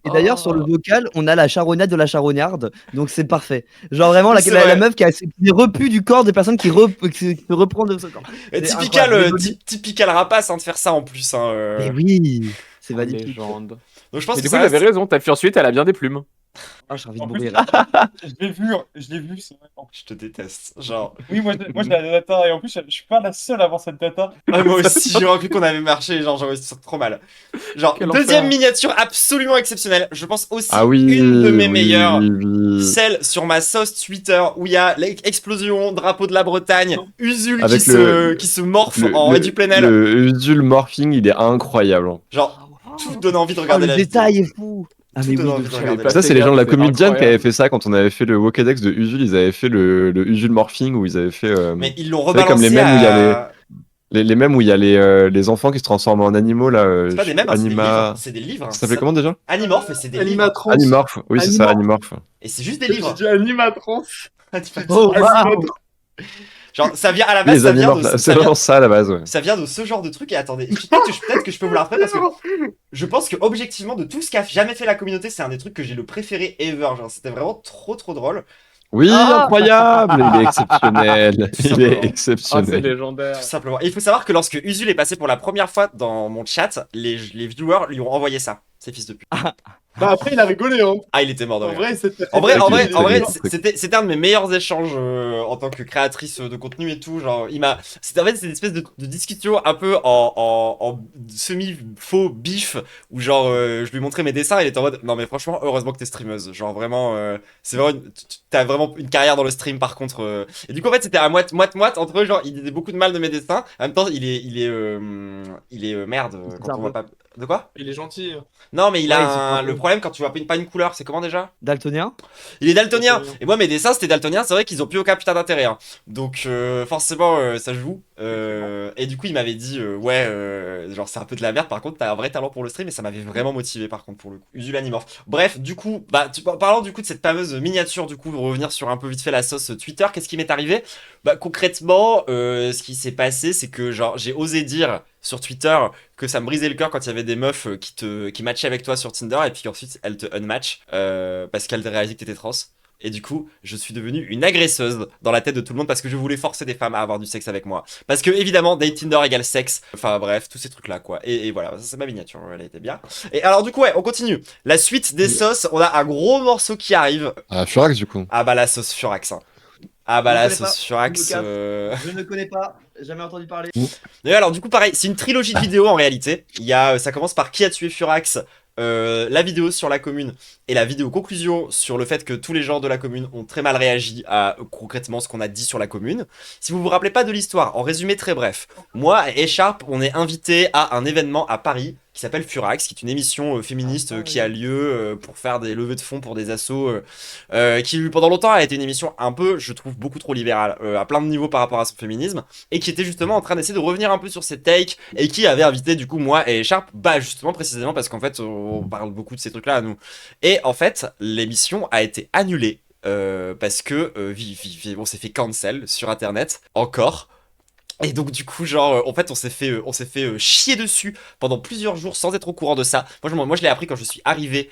Et d'ailleurs, sur le vocal, on a la charognade de la charognarde, donc c'est parfait. Genre vraiment, la meuf qui a des repus du corps des personnes qui reprend de ce corps. Typical rapace hein, de faire ça en plus. Hein, Mais oui, c'est magnifique. Légende. Donc je pense Mais que du coup, il avait raison, ta fursuite, elle a bien des plumes. Ah, j'ai envie de mourir. Je l'ai vu, c'est vrai. Je te déteste. Genre. Oui, moi j'ai la data et en plus je suis pas la seule à avoir cette data. Ah, moi aussi, j'aurais cru qu'on avait marché, genre j'aurais ça trop mal. Genre, Quel deuxième enfer. miniature absolument exceptionnelle. Je pense aussi oui, une de mes meilleures. oui. Celle sur ma sauce Twitter où il y a l'explosion, drapeau de la Bretagne, Usul Avec qui se morphe en du plenel. Le Usul morphing, il est incroyable. Genre, tout donne envie de regarder le la détail vidéo. est fou. Ah mais Tout donne oui, envie de regarder la Ça, c'est les gens de la c'est comédienne qui incroyable. avaient fait ça quand on avait fait le Wokedex de Usul. Ils avaient fait le Usul morphing où ils avaient fait. Mais ils l'ont vous savez, rebalancé comme les mêmes où il y a à... les mêmes où il y a les enfants qui se transforment en animaux là. C'est pas des mêmes, Anima. c'est des livres. Ça s'appelait comment déjà? Animorph, et c'est des livres. Animatrans. Animorph. Oui, c'est ça, Animorph. Et c'est juste des livres. J'ai dit Animatrans. Oh, wow. Genre, ça vient à la base, Les ça vient animaux, de. c'est ça vient- vraiment ça à la base. Ouais. Ça vient de ce genre de truc et attendez, peut-être que je peux vous la refaire parce que je pense que objectivement de tout ce qu'a jamais fait la communauté, c'est un des trucs que j'ai le préféré ever. Genre c'était vraiment trop drôle. Oui, incroyable. Il est exceptionnel. Tout Il simplement. est Ah, c'est exceptionnel. légendaire. Tout simplement. Et il faut savoir que lorsque Usul est passé pour la première fois dans mon chat, les viewers lui ont envoyé ça, ces fils de pute. Bah après, il a rigolé, hein. Ah, il était mort de En rire. vrai, c'était. En vrai, Ok, c'était un de mes meilleurs échanges en tant que créatrice de contenu et tout. Genre, c'était en fait c'est une espèce de discussion un peu en semi-faux bif où genre je lui montrais mes dessins et il était en mode non mais franchement heureusement que t'es streameuse. Genre vraiment c'est vraiment t'as vraiment une carrière dans le stream par contre. Et du coup en fait c'était à moite entre eux genre il disait beaucoup de mal de mes dessins. En même temps il est merde quand on voit pas. De quoi? Il est gentil. Non mais il a Ouais, le problème quand tu vois pas une couleur c'est comment déjà? Daltonien? Il est daltonien. Daltonien. Et moi mes dessins c'était daltonien, c'est vrai qu'ils ont plus aucun putain d'intérêt hein. Donc forcément ça joue et du coup il m'avait dit genre c'est un peu de la merde par contre t'as un vrai talent pour le stream et ça m'avait vraiment motivé par contre pour le coup. Usul Animorph. Bref du coup parlant du coup de cette fameuse miniature du coup revenir sur un peu vite fait la sauce Twitter, qu'est-ce qui m'est arrivé? Bah concrètement ce qui s'est passé c'est que genre j'ai osé dire sur Twitter que ça me brisait le cœur quand il y avait des meufs qui matchaient avec toi sur Tinder et puis qu'ensuite elles te unmatch parce qu'elles réalisaient que t'étais trans. Et du coup, je suis devenue une agresseuse dans la tête de tout le monde parce que je voulais forcer des femmes à avoir du sexe avec moi. Parce que évidemment, date Tinder égale sexe. Enfin bref, tous ces trucs-là quoi. Et voilà, ça c'est ma miniature, elle était bien. Et alors du coup, ouais, on continue. La suite des sauces, on a un gros morceau qui arrive. Ah, Furax du coup. Ah bah la sauce Furax. Hein. Ah bah Je la connais sauce pas, Furax. je me Je ne connais pas, jamais entendu parler. Et alors du coup pareil, c'est une trilogie de vidéos en réalité. Ça commence par qui a tué Furax, la vidéo sur la commune et la vidéo conclusion sur le fait que tous les gens de la commune ont très mal réagi à concrètement ce qu'on a dit sur la commune. Si vous vous rappelez pas de l'histoire, en résumé très bref, moi et Echarp, on est invités à un événement à Paris qui s'appelle Furax, qui est une émission féministe qui a lieu pour faire des levées de fonds pour des assos, qui pendant longtemps a été une émission un peu, je trouve, beaucoup trop libérale, à plein de niveaux par rapport à son féminisme, et qui était justement en train d'essayer de revenir un peu sur ses takes, et qui avait invité du coup moi et Echarp, bah justement précisément parce qu'en fait on parle beaucoup de ces trucs-là à nous. Et en fait, l'émission a été annulée parce que on s'est fait cancel sur internet encore. Et donc du coup genre en fait on s'est fait chier dessus pendant plusieurs jours sans être au courant de ça. Moi je l'ai appris quand je suis arrivé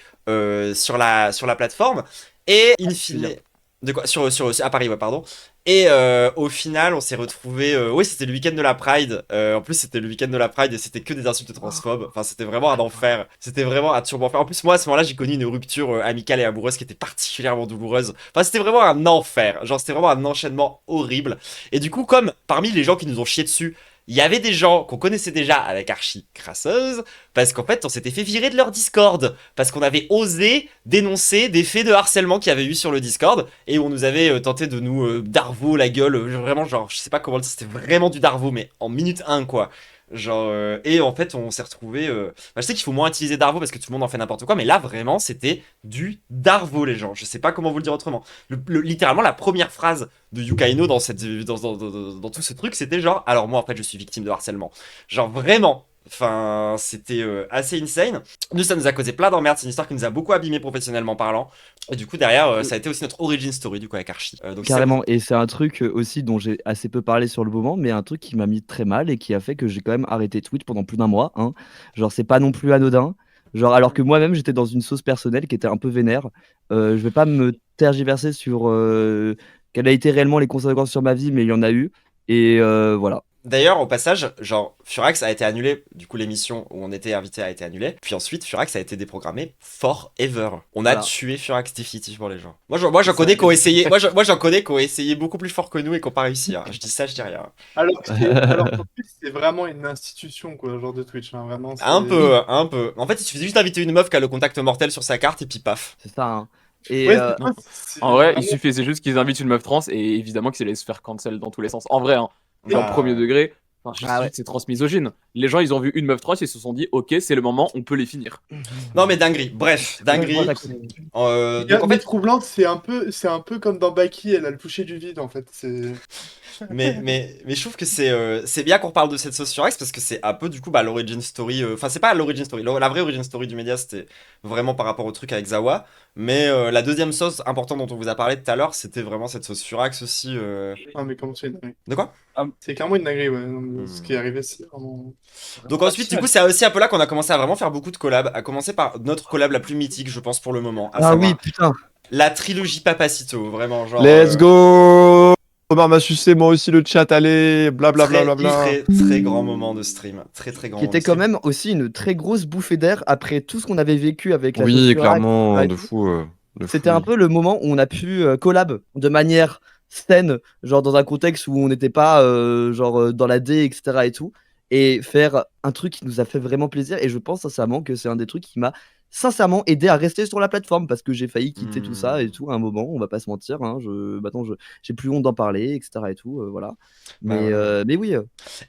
sur la plateforme et in fine de quoi à Paris ouais pardon. Et au final on s'est retrouvé oui c'était le week-end de la Pride en plus c'était le week-end de la Pride et c'était que des insultes transphobes. Enfin c'était vraiment un enfer. C'était vraiment un turbo enfer. En plus moi à ce moment-là j'ai connu une rupture amicale et amoureuse qui était particulièrement douloureuse. Enfin c'était vraiment un enfer. Genre c'était vraiment un enchaînement horrible. Et du coup comme parmi les gens qui nous ont chié dessus il y avait des gens qu'on connaissait déjà avec Archie crasseuse, parce qu'en fait on s'était fait virer de leur Discord, parce qu'on avait osé dénoncer des faits de harcèlement qu'il y avait eu sur le Discord, et on nous avait tenté de nous darvo la gueule, vraiment genre, je sais pas comment le dire, c'était vraiment du darvo, mais en minute 1 quoi. Genre, et en fait on s'est retrouvé je sais qu'il faut moins utiliser Darvo parce que tout le monde en fait n'importe quoi, mais là vraiment c'était du Darvo les gens, je sais pas comment vous le dire autrement. Littéralement la première phrase de Yukaino dans tout ce truc c'était genre alors moi en fait je suis victime de harcèlement, genre vraiment. Enfin, c'était assez insane. Nous, ça nous a causé plein d'emmerdes. C'est une histoire qui nous a beaucoup abîmé professionnellement parlant. Et du coup, derrière, ça a été aussi notre origin story, du coup, avec Archie. Donc carrément, et c'est un truc aussi dont j'ai assez peu parlé sur le moment, mais un truc qui m'a mis très mal et qui a fait que j'ai quand même arrêté Twitch pendant plus d'un mois. Hein. Genre, c'est pas non plus anodin. Genre, alors que moi-même, j'étais dans une sauce personnelle qui était un peu vénère. Je vais pas me tergiverser sur quelles a été réellement les conséquences sur ma vie, mais il y en a eu. Et voilà. D'ailleurs, au passage, genre, Furax a été annulé, du coup l'émission où on était invité a été annulée, puis ensuite Furax a été déprogrammé forever. On a tué Furax définitivement les gens. Moi j'en connais qui ont essayé, moi j'en connais qui ont essayé beaucoup plus fort que nous et qui ont pas réussi. Hein. Je dis ça, je dis rien. Alors qu'en plus, c'est vraiment une institution quoi, genre de Twitch, hein, vraiment. Un peu. En fait, il suffisait juste d'inviter une meuf qui a le contact mortel sur sa carte et puis paf. C'est ça. Hein. Et ouais, en vrai, il suffisait juste qu'ils invitent une meuf trans et évidemment qu'ils allaient se faire cancel dans tous les sens. En vrai, hein. Genre premier degré, Enfin, Ah ouais. c'est transmisogyne. Les gens, ils ont vu une meuf trans, ils se sont dit, ok, c'est le moment, on peut les finir. Non, mais dinguerie. Bref, dinguerie. Donc en Mais fait, troublante, c'est un peu comme dans Baki, elle a le toucher du vide en fait. C'est. mais je trouve que c'est bien qu'on parle de cette sauce sur X parce que c'est un peu du coup l'origin story. Enfin, c'est pas l'origin story. La vraie origin story du média, c'était vraiment par rapport au truc avec Zawa. Mais la deuxième sauce importante dont on vous a parlé tout à l'heure, c'était vraiment cette sauce sur X aussi. Ah, mais comment c'est une dinguerie? De quoi? C'est clairement une dinguerie, ouais. Non, mais ce qui est arrivé, c'est vraiment. Donc ensuite, du coup, c'est aussi un peu là qu'on a commencé à vraiment faire beaucoup de collabs. À commencer par notre collab la plus mythique, je pense, pour le moment. À Ah savoir oui, putain. la trilogie Papacito. Vraiment, genre. Let's go! Omar m'a sucé, moi aussi le chat, allez, blablabla. Très grand moment de stream. Très grand Qui moment était de quand stream. même aussi une très grosse bouffée d'air après tout ce qu'on avait vécu avec la Oui, sauce sur clairement, Axe, de fou. C'était un peu le moment où on a pu collab de manière saine, genre dans un contexte où on n'était pas dans la D, etc. et tout, et faire un truc qui nous a fait vraiment plaisir. Et je pense sincèrement que c'est un des trucs qui m'a sincèrement aidé à rester sur la plateforme parce que j'ai failli quitter tout ça et tout à un moment, on va pas se mentir. Hein, maintenant, j'ai plus honte d'en parler, etc. et tout, voilà. Mais oui.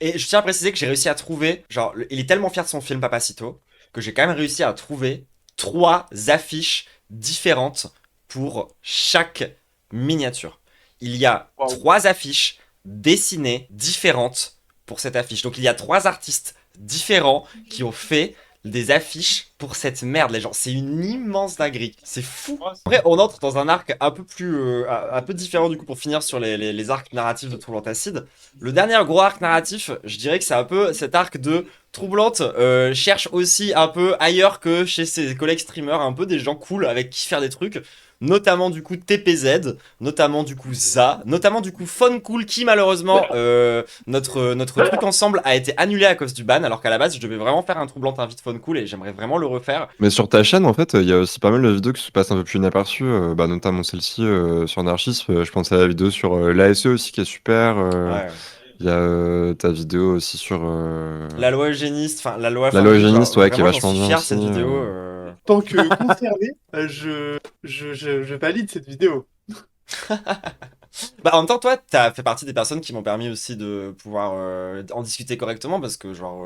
Et je tiens à préciser que j'ai réussi à trouver, genre, il est tellement fier de son film Papacito que j'ai quand même réussi à trouver 3 affiches différentes pour chaque miniature. Il y a 3 affiches dessinées différentes pour cette affiche. Donc il y a 3 artistes différents qui ont fait des affiches pour cette merde, les gens. C'est une immense dinguerie. C'est fou. Après, on entre dans un arc un peu plus, un peu différent du coup pour finir sur les arcs narratifs de Troublante Acide. Le dernier gros arc narratif, je dirais que c'est un peu cet arc de Troublante cherche aussi un peu ailleurs que chez ses collègues streamers, un peu des gens cool avec qui faire des trucs. Notamment du coup TPZ, notamment du coup ZA, notamment du coup Fun Cool qui malheureusement notre truc ensemble a été annulé à cause du ban alors qu'à la base je devais vraiment faire un Troublante invite Fun Cool et j'aimerais vraiment le refaire. Mais sur ta chaîne, en fait, il y a aussi pas mal de vidéos qui se passent un peu plus inaperçues, notamment celle-ci sur Anarchisme. Je pense à la vidéo sur l'ASE aussi qui est super. Ouais. Il y a ta vidéo aussi sur. La loi eugéniste, enfin la loi. La loi eugéniste, ouais, qui est vraiment, vachement j'en suis bien. fier de cette aussi, vidéo. En tant que concerné, je valide cette vidéo. Bah en même temps, toi, t'as fait partie des personnes qui m'ont permis aussi de pouvoir en discuter correctement parce que genre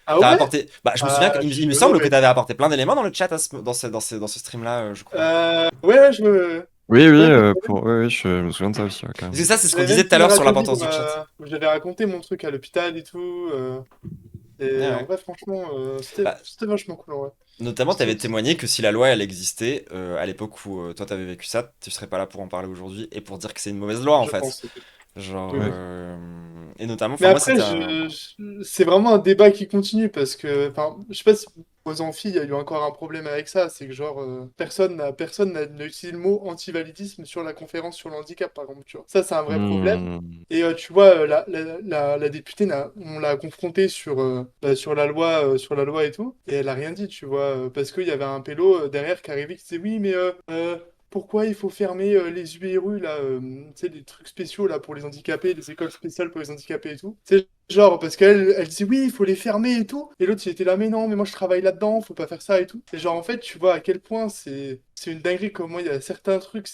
Ah t'as ouais? apporté. Bah je me souviens, il me semble que t'avais apporté plein d'éléments dans le chat dans ce stream-là, je crois. Ouais, je me. Oui, oui, Ouais, oui, je me souviens de ça aussi, ouais, quand même. Parce que ça, c'est ce qu'on J'avais disait même tout à l'heure sur raconté l'importance du chat. J'avais raconté mon truc à l'hôpital et tout. Et Ouais. en vrai, franchement, c'était vachement cool en vrai. Notamment, t'avais témoigné que si la loi elle existait à l'époque où toi t'avais vécu ça, tu serais pas là pour en parler aujourd'hui et pour dire que c'est une mauvaise loi en Je fait. pense. Genre, Oui. et notamment, Mais moi après, c'était c'est vraiment un débat qui continue parce que, enfin, je sais pas si aux Amphis, il y a eu encore un problème avec ça, c'est que genre, personne n'a utilisé le mot antivalidisme sur la conférence sur le handicap, par exemple, tu vois. Ça, c'est un vrai problème. Et tu vois, la députée, on l'a confrontée sur la loi et tout, et elle a rien dit, tu vois, parce qu'il y avait un pélo derrière qui arrivait qui disait oui, mais pourquoi il faut fermer les URU là, tu sais, les trucs spéciaux là pour les handicapés, les écoles spéciales pour les handicapés et tout. C'est genre parce elle disait oui, il faut les fermer et tout. Et l'autre il était là mais non, mais moi je travaille là-dedans, faut pas faire ça et tout. Et genre en fait, tu vois à quel point c'est une dinguerie comment il y a certains trucs,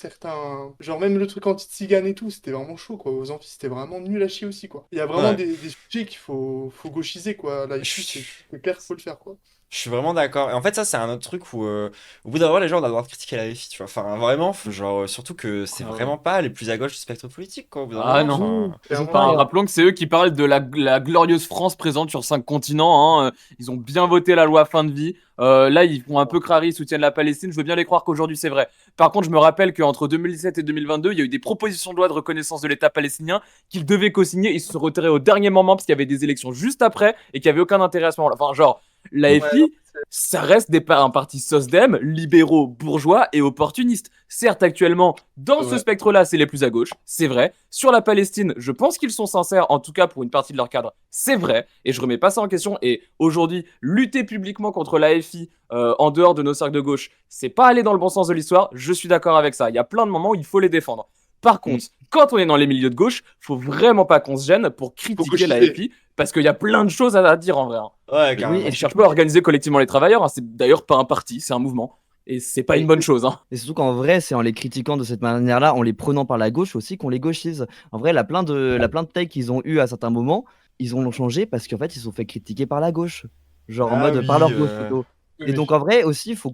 genre même le truc anti-tzigane et tout, c'était vraiment chaud quoi. Aux amphis, c'était vraiment nul à chier aussi quoi. Il y a vraiment des sujets qu'il faut gauchiser quoi. Là, c'est clair qu'il faut le faire quoi. Je suis vraiment d'accord. Et en fait, ça, c'est un autre truc où, au bout d'un moment, les gens, on a le droit de critiquer la FI, tu vois. Enfin, vraiment, genre, surtout que c'est vraiment pas les plus à gauche du spectre politique, quoi. Au bout d'un Ah moment, non. enfin, Enfin, rappelons que c'est eux qui parlent de la glorieuse France présente sur 5 continents. Hein. Ils ont bien voté la loi fin de vie. Là, ils font un peu crari, ils soutiennent la Palestine. Je veux bien les croire qu'aujourd'hui, c'est vrai. Par contre, je me rappelle qu'entre 2017 et 2022, il y a eu des propositions de loi de reconnaissance de l'État palestinien qu'ils devaient co-signer. Ils se sont retirés au dernier moment parce qu'il y avait des élections juste après et qu'il n'y avait aucun intérêt à ce moment-là. Enfin, genre, la FI, ça reste un parti SOSDEM, libéraux, bourgeois et opportunistes. Certes, actuellement, dans ce spectre-là, c'est les plus à gauche, c'est vrai. Sur la Palestine, je pense qu'ils sont sincères, en tout cas pour une partie de leur cadre, c'est vrai. Et je remets pas ça en question. Et aujourd'hui, lutter publiquement contre la FI en dehors de nos cercles de gauche, c'est pas aller dans le bon sens de l'histoire. Je suis d'accord avec ça. Il y a plein de moments où il faut les défendre. Par contre, quand on est dans les milieux de gauche, faut vraiment pas qu'on se gêne pour critiquer la FI, parce qu'il y a plein de choses à dire en vrai. Hein. Ouais, carrément. Oui, et je cherche pas à organiser collectivement les travailleurs, hein. C'est d'ailleurs pas un parti, c'est un mouvement. Et c'est pas une bonne chose. Hein. Et surtout qu'en vrai, c'est en les critiquant de cette manière-là, en les prenant par la gauche aussi, qu'on les gauchise. En vrai, la plein de takes qu'ils ont eu à certains moments, ils ont changé parce qu'en fait, ils se sont fait critiquer par la gauche. Genre en Ah mode, par leur oui, gauche plutôt. Et donc en vrai aussi, faut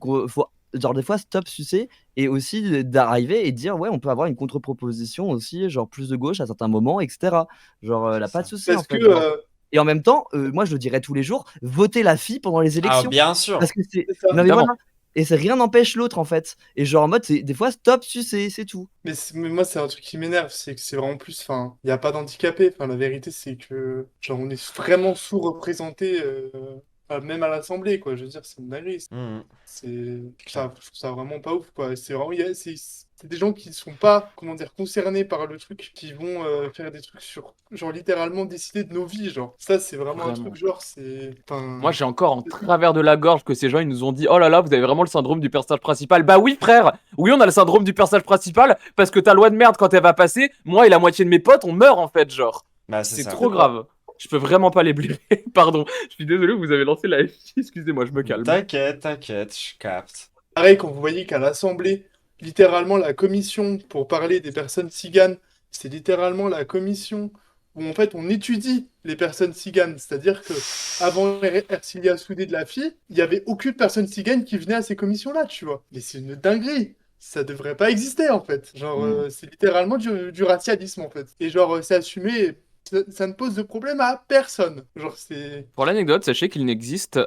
genre des fois stop sucer et aussi d'arriver et dire ouais, on peut avoir une contre-proposition aussi, genre plus de gauche à certains moments, etc. Genre là, pas de souci en Parce fait. que, Genre. Et en même temps, moi je le dirais tous les jours, votez la fille pendant les Ah, élections. bien sûr. Parce que c'est. C'est ça. Non mais Évidemment. voilà. Et rien n'empêche l'autre en fait. Et genre en mode, des fois stop sucer, c'est tout. mais moi, c'est un truc qui m'énerve, c'est que c'est vraiment plus, enfin, il n'y a pas d'handicapés. Enfin, la vérité, c'est que, genre, on est vraiment sous-représenté, même à l'Assemblée, quoi. Je veux dire, c'est une dinguerie. Mhm. Je trouve ça vraiment pas ouf, quoi. C'est vraiment, c'est des gens qui sont pas, comment dire, concernés par le truc, qui vont faire des trucs sur, genre, littéralement décider de nos vies, genre. Ça, c'est vraiment un Vraiment. truc, genre, c'est. Enfin, Moi, j'ai encore en travers de la gorge que ces gens ils nous ont dit oh là là, vous avez vraiment le syndrome du personnage principal. Bah oui, frère. Oui, on a le syndrome du personnage principal parce que ta loi de merde quand elle va passer, moi et la moitié de mes potes, on meurt en fait, genre. Bah, C'est ça. trop grave. Je peux vraiment pas les blairer. Pardon. Je suis désolé, vous avez lancé la FI. Excusez-moi, je me calme. T'inquiète, je capte. pareil, quand vous voyez qu'à l'Assemblée, littéralement, la commission pour parler des personnes tziganes, c'est littéralement la commission où en fait on étudie les personnes tziganes. C'est-à-dire que avant Ercilia Soudé de la fille, il n'y avait aucune personne tzigane qui venait à ces commissions-là, tu vois. Mais c'est une dinguerie. Ça devrait pas exister en fait. Genre, c'est littéralement du racialisme en fait. Et genre, c'est assumé. Ça ne pose de problème à personne. Genre, c'est. Pour l'anecdote, sachez qu'il n'existe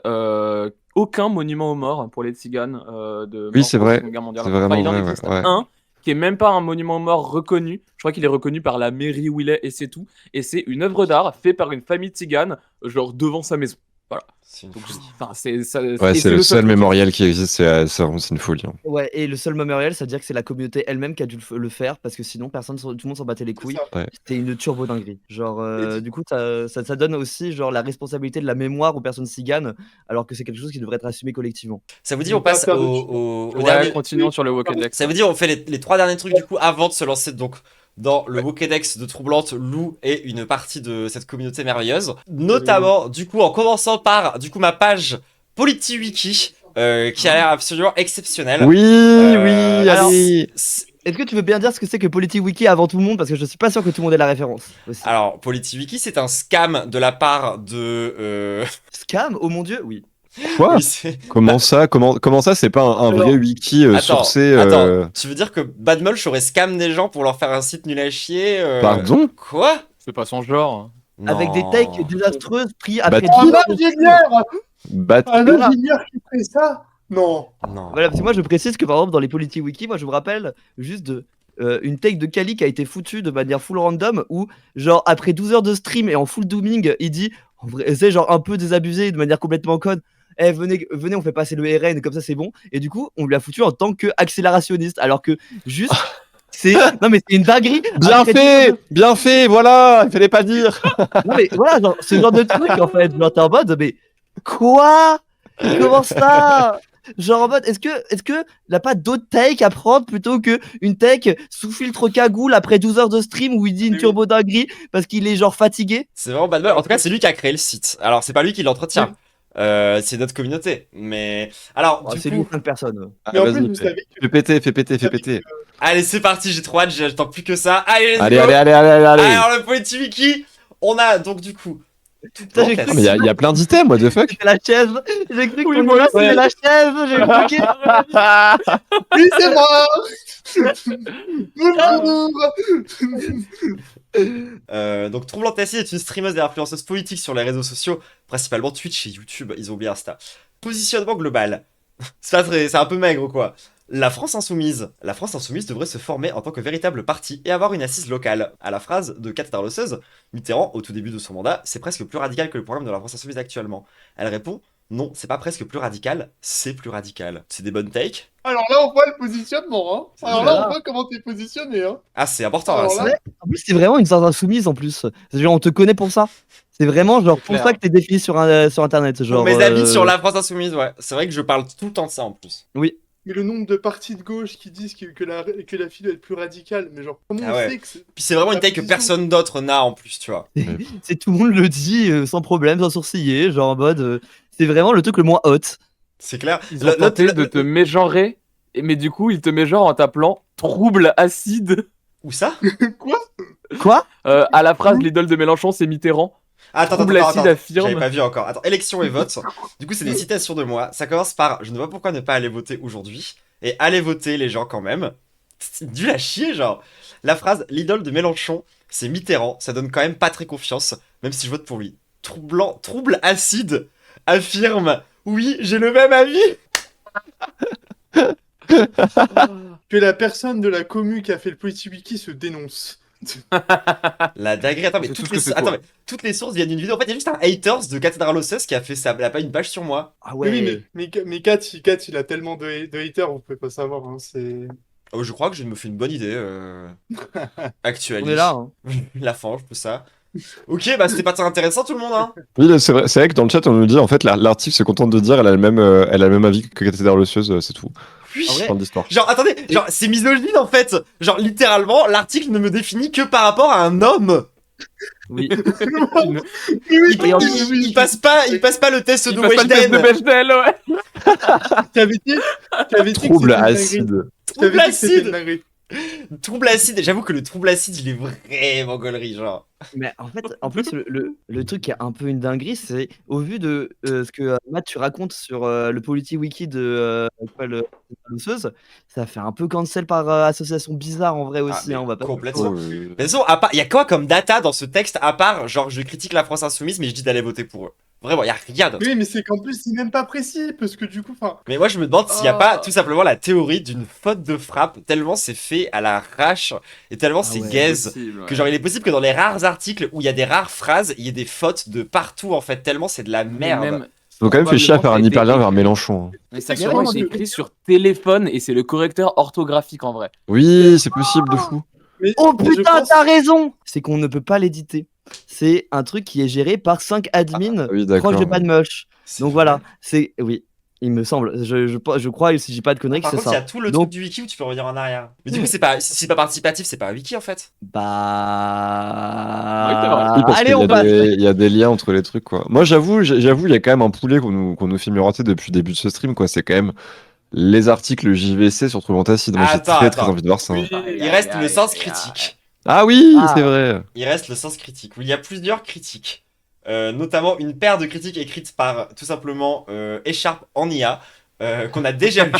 aucun monument aux morts pour les tziganes de Oui, morts c'est pendant la vrai. Seconde Guerre mondiale. C'est vraiment il en vrai, existe ouais. un qui est même pas un monument aux morts reconnu. Je crois qu'il est reconnu par la mairie où il est et c'est tout. Et c'est une œuvre d'art faite par une famille tzigane, genre devant sa maison. Voilà. C'est une Donc, folie. enfin, c'est ça. Ouais, et c'est le seul truc. mémorial qui existe, c'est vraiment c'est une folie. Hein. Ouais, et le seul mémorial, c'est-à-dire que c'est la communauté elle-même qui a dû le faire parce que sinon tout le monde s'en battait les couilles. ça. Ouais. C'était une turbo dinguerie. Genre, du coup, ça donne aussi genre la responsabilité de la mémoire aux personnes tziganes, alors que c'est quelque chose qui devrait être assumé collectivement. Ça vous dit, Ne on pas passe faire de- au Ouais, dernier. continuons sur le Wokedex. Ça veut dire, on fait les trois derniers trucs du coup avant de se lancer donc dans le Wokedex de Troublante, Lou et une partie de cette communauté merveilleuse. Notamment, du coup, en commençant par du coup ma page PolityWiki, qui a l'air absolument exceptionnelle. Oui, oui, alors, allez. Est-ce que tu veux bien dire ce que c'est que PolityWiki avant tout le monde parce que je suis pas sûr que tout le monde ait la référence. Aussi. Alors, PolityWiki, c'est un scam de la part de. Scam, oh mon dieu, oui. Quoi Oui, c'est- Comment ça comment ça, c'est pas un vrai wiki sourcé Attends, tu veux dire que Bad Mulch aurait scam des gens pour leur faire un site nul à chier Pardon Quoi C'est pas son genre. Avec des Non. takes désastreuses pris après Bah, 10 Un ans. ingénieur Bat- Un ingénieur qui fait ça Non. Non. Voilà, parce que moi je précise que par exemple dans les PolityWiki, moi je me rappelle juste de une take de Kali qui a été foutue de manière full random où genre après 12 heures de stream et en full dooming, il dit en vrai, c'est genre un peu désabusé de manière complètement conne. Eh venez, on fait passer le RN comme ça c'est bon. Et du coup, on lui a foutu en tant que accélérationniste alors que juste c'est non mais c'est une dinguerie. bien fait, voilà, il fallait pas dire. Non mais voilà, genre, ce genre de truc en fait, genre t'es en mode mais quoi? Comment ça? Genre en mode est-ce que n'a pas d'autres takes à prendre plutôt que une take sous filtre cagoule après 12 heures de stream où il dit une Oui. turbo dinguerie parce qu'il est genre fatigué? C'est vraiment Bad Mulch. En tout cas, c'est lui qui a créé le site. Alors, c'est pas lui qui l'entretient. C'est notre communauté. Mais. Alors, Oh, du c'est coup. lui 5 personnes. Mais en Vas-y, plus, vous savez que. fais péter. Allez, c'est parti, j'ai trop hâte, j'attends plus que ça. Allez, let's Allez, go. allez. Alors, le PolityWiki, on a donc du coup. Putain, j'ai Blanquette. cru Mais il y a plein d'items, what the fuck. C'était la chaise. J'ai cru que Oui, ton moi nom, aussi. c'était la chaise. J'ai bloqué. Oui, c'est moi Bonjour Donc, Troublante Tassie est une streameuse et influenceuse politique sur les réseaux sociaux, principalement Twitch et YouTube. Ils ont oublié Insta. Positionnement global. C'est un peu maigre, quoi. La France Insoumise devrait se former en tant que véritable parti et avoir une assise locale. À la phrase de Kat Tarlosseuse, Mitterrand, au tout début de son mandat, c'est presque plus radical que le programme de la France Insoumise actuellement. Elle répond, non, c'est pas presque plus radical, c'est plus radical. C'est des bonnes takes. Alors là, on voit le positionnement, hein. Alors là, on voit comment t'es positionné, hein. Ah, c'est important, là, Alors ça. là, En plus, c'est vraiment une sorte d'insoumise en plus. C'est genre, on te connaît pour ça. C'est vraiment genre pour clair. ça que t'es défini sur internet. Genre, Pour mes amis sur la France Insoumise, ouais. C'est vrai que je parle tout le temps de ça, en plus. Oui. mais le nombre de partis de gauche qui disent que la fille doit être plus radicale, mais genre, comment Ah on ouais. sait que c'est. Puis c'est vraiment une La take que position. personne d'autre n'a, en plus, tu vois. C'est tout le monde le dit sans problème, sans sourciller. Genre en mode. C'est vraiment le truc le moins hot. C'est clair. Ils ont tenté de te mégenrer, mais du coup, ils te mégenrent en t'appelant trouble acide. Où ça? Quoi Quoi? À la phrase, l'idole de Mélenchon, c'est Mitterrand. Attends, Trouble acide affirme. j'avais pas vu encore. Attends, élection et vote. Du coup, c'est des citations de moi. Ça commence par je ne vois pourquoi ne pas aller voter aujourd'hui. Et allez voter, les gens, quand même. C'est nul à chier, genre. La phrase l'idole de Mélenchon, c'est Mitterrand. Ça donne quand même pas très confiance, même si je vote pour lui. Trouble acide affirme oui, j'ai le même avis. Que la personne de la commu qui a fait le PolitiWiki se dénonce. La dinguerie. Attends, mais C'est tout toutes ce que les... c'est, Attends, toi. mais toutes les sources viennent d'une vidéo. En fait, il y a juste un haters de Cathédrale Osseuse qui a fait ça. Il a pas une page sur moi. Ah Oui, ouais. mais Kat, il a tellement de haters, vous pouvez pas savoir. Hein, c'est... Oh, je crois que je me fais une bonne idée. Actuelle. On est là. Hein. La fange, tout ça. Ok, bah c'était pas très intéressant tout le monde, hein. Oui, c'est vrai que dans le chat, on nous dit, en fait, l'article se contente de dire elle a le même avis que Cathédrale Osseuse, c'est tout. Oui. En vrai, Fin de l'histoire. Genre, attendez, genre, c'est misogyne en fait. Genre, littéralement, l'article ne me définit que par rapport à un homme. Oui. Il passe pas le test Il de passe pas le test de Weshden. Bechdel, ouais. T'avais dit que Trouble c'était une acide. dinguerie. Trouble T'avais dit que c'était une acide. dinguerie. Trouble acide. J'avoue que le trouble acide, il est vraiment gaulerie, genre. Mais en fait, en plus, le truc qui est un peu une dinguerie, c'est au vu de ce que Matt, tu racontes sur le PolitiWiki de le Lousseuse, ça fait un peu cancel par association bizarre en vrai aussi. mais Hein, on va pas complètement. Mais de toute façon, à part, il y a quoi comme data dans ce texte à part, genre, je critique la France insoumise, mais je dis d'aller voter pour eux. Vraiment, il y a rien d'autre. Oui, mais c'est qu'en plus, c'est même pas précis, parce que du coup, enfin... Mais moi, je me demande s'il n'y a pas tout simplement la théorie d'une faute de frappe, tellement c'est fait à l'arrache et tellement c'est gaze. Possible, ouais. Que genre, il est possible que dans les rares articles où il y a des rares phrases, il y ait des fautes de partout en fait, tellement c'est de la merde. Même- Ils ont quand même fait chier à faire un Probablement, ça a hyperlien été vers écrit. Mélenchon. Hein. Mais ça Il y a sûrement vraiment été des- écrit sur téléphone et c'est le correcteur orthographique en vrai. Oui, c'est possible de fou. Mais, Oh mais je putain, pense- t'as raison. C'est qu'on ne peut pas l'éditer. C'est un truc qui est géré par 5 admins oui, d'accord. proches de Badmoche. C'est Donc vrai. voilà, c'est oui, il me semble. Je crois, si j'ai pas de conneries, que Par c'est contre, il y ça. a tout le Donc- truc du wiki où tu peux revenir en arrière. Mais du coup, c'est pas, si c'est pas participatif, c'est pas un wiki en fait. Oui, c'est vrai. Bah, Oui, parce allez, qu'il y on a passe. il y a des liens entre les trucs, quoi. Moi, j'avoue, il y a quand même un poulet qu'on nous fait miroiter depuis le début de ce stream, quoi. C'est quand même les articles JVC sur Trouvant Acide. Moi, j'ai Attends, très attends. envie de voir ça. Oui, il reste le sens critique. Ah oui, Ah. c'est vrai. Il reste le sens critique, où il y a plusieurs critiques. Notamment une paire de critiques écrites par tout simplement Écharpe en IA, qu'on a déjà lu.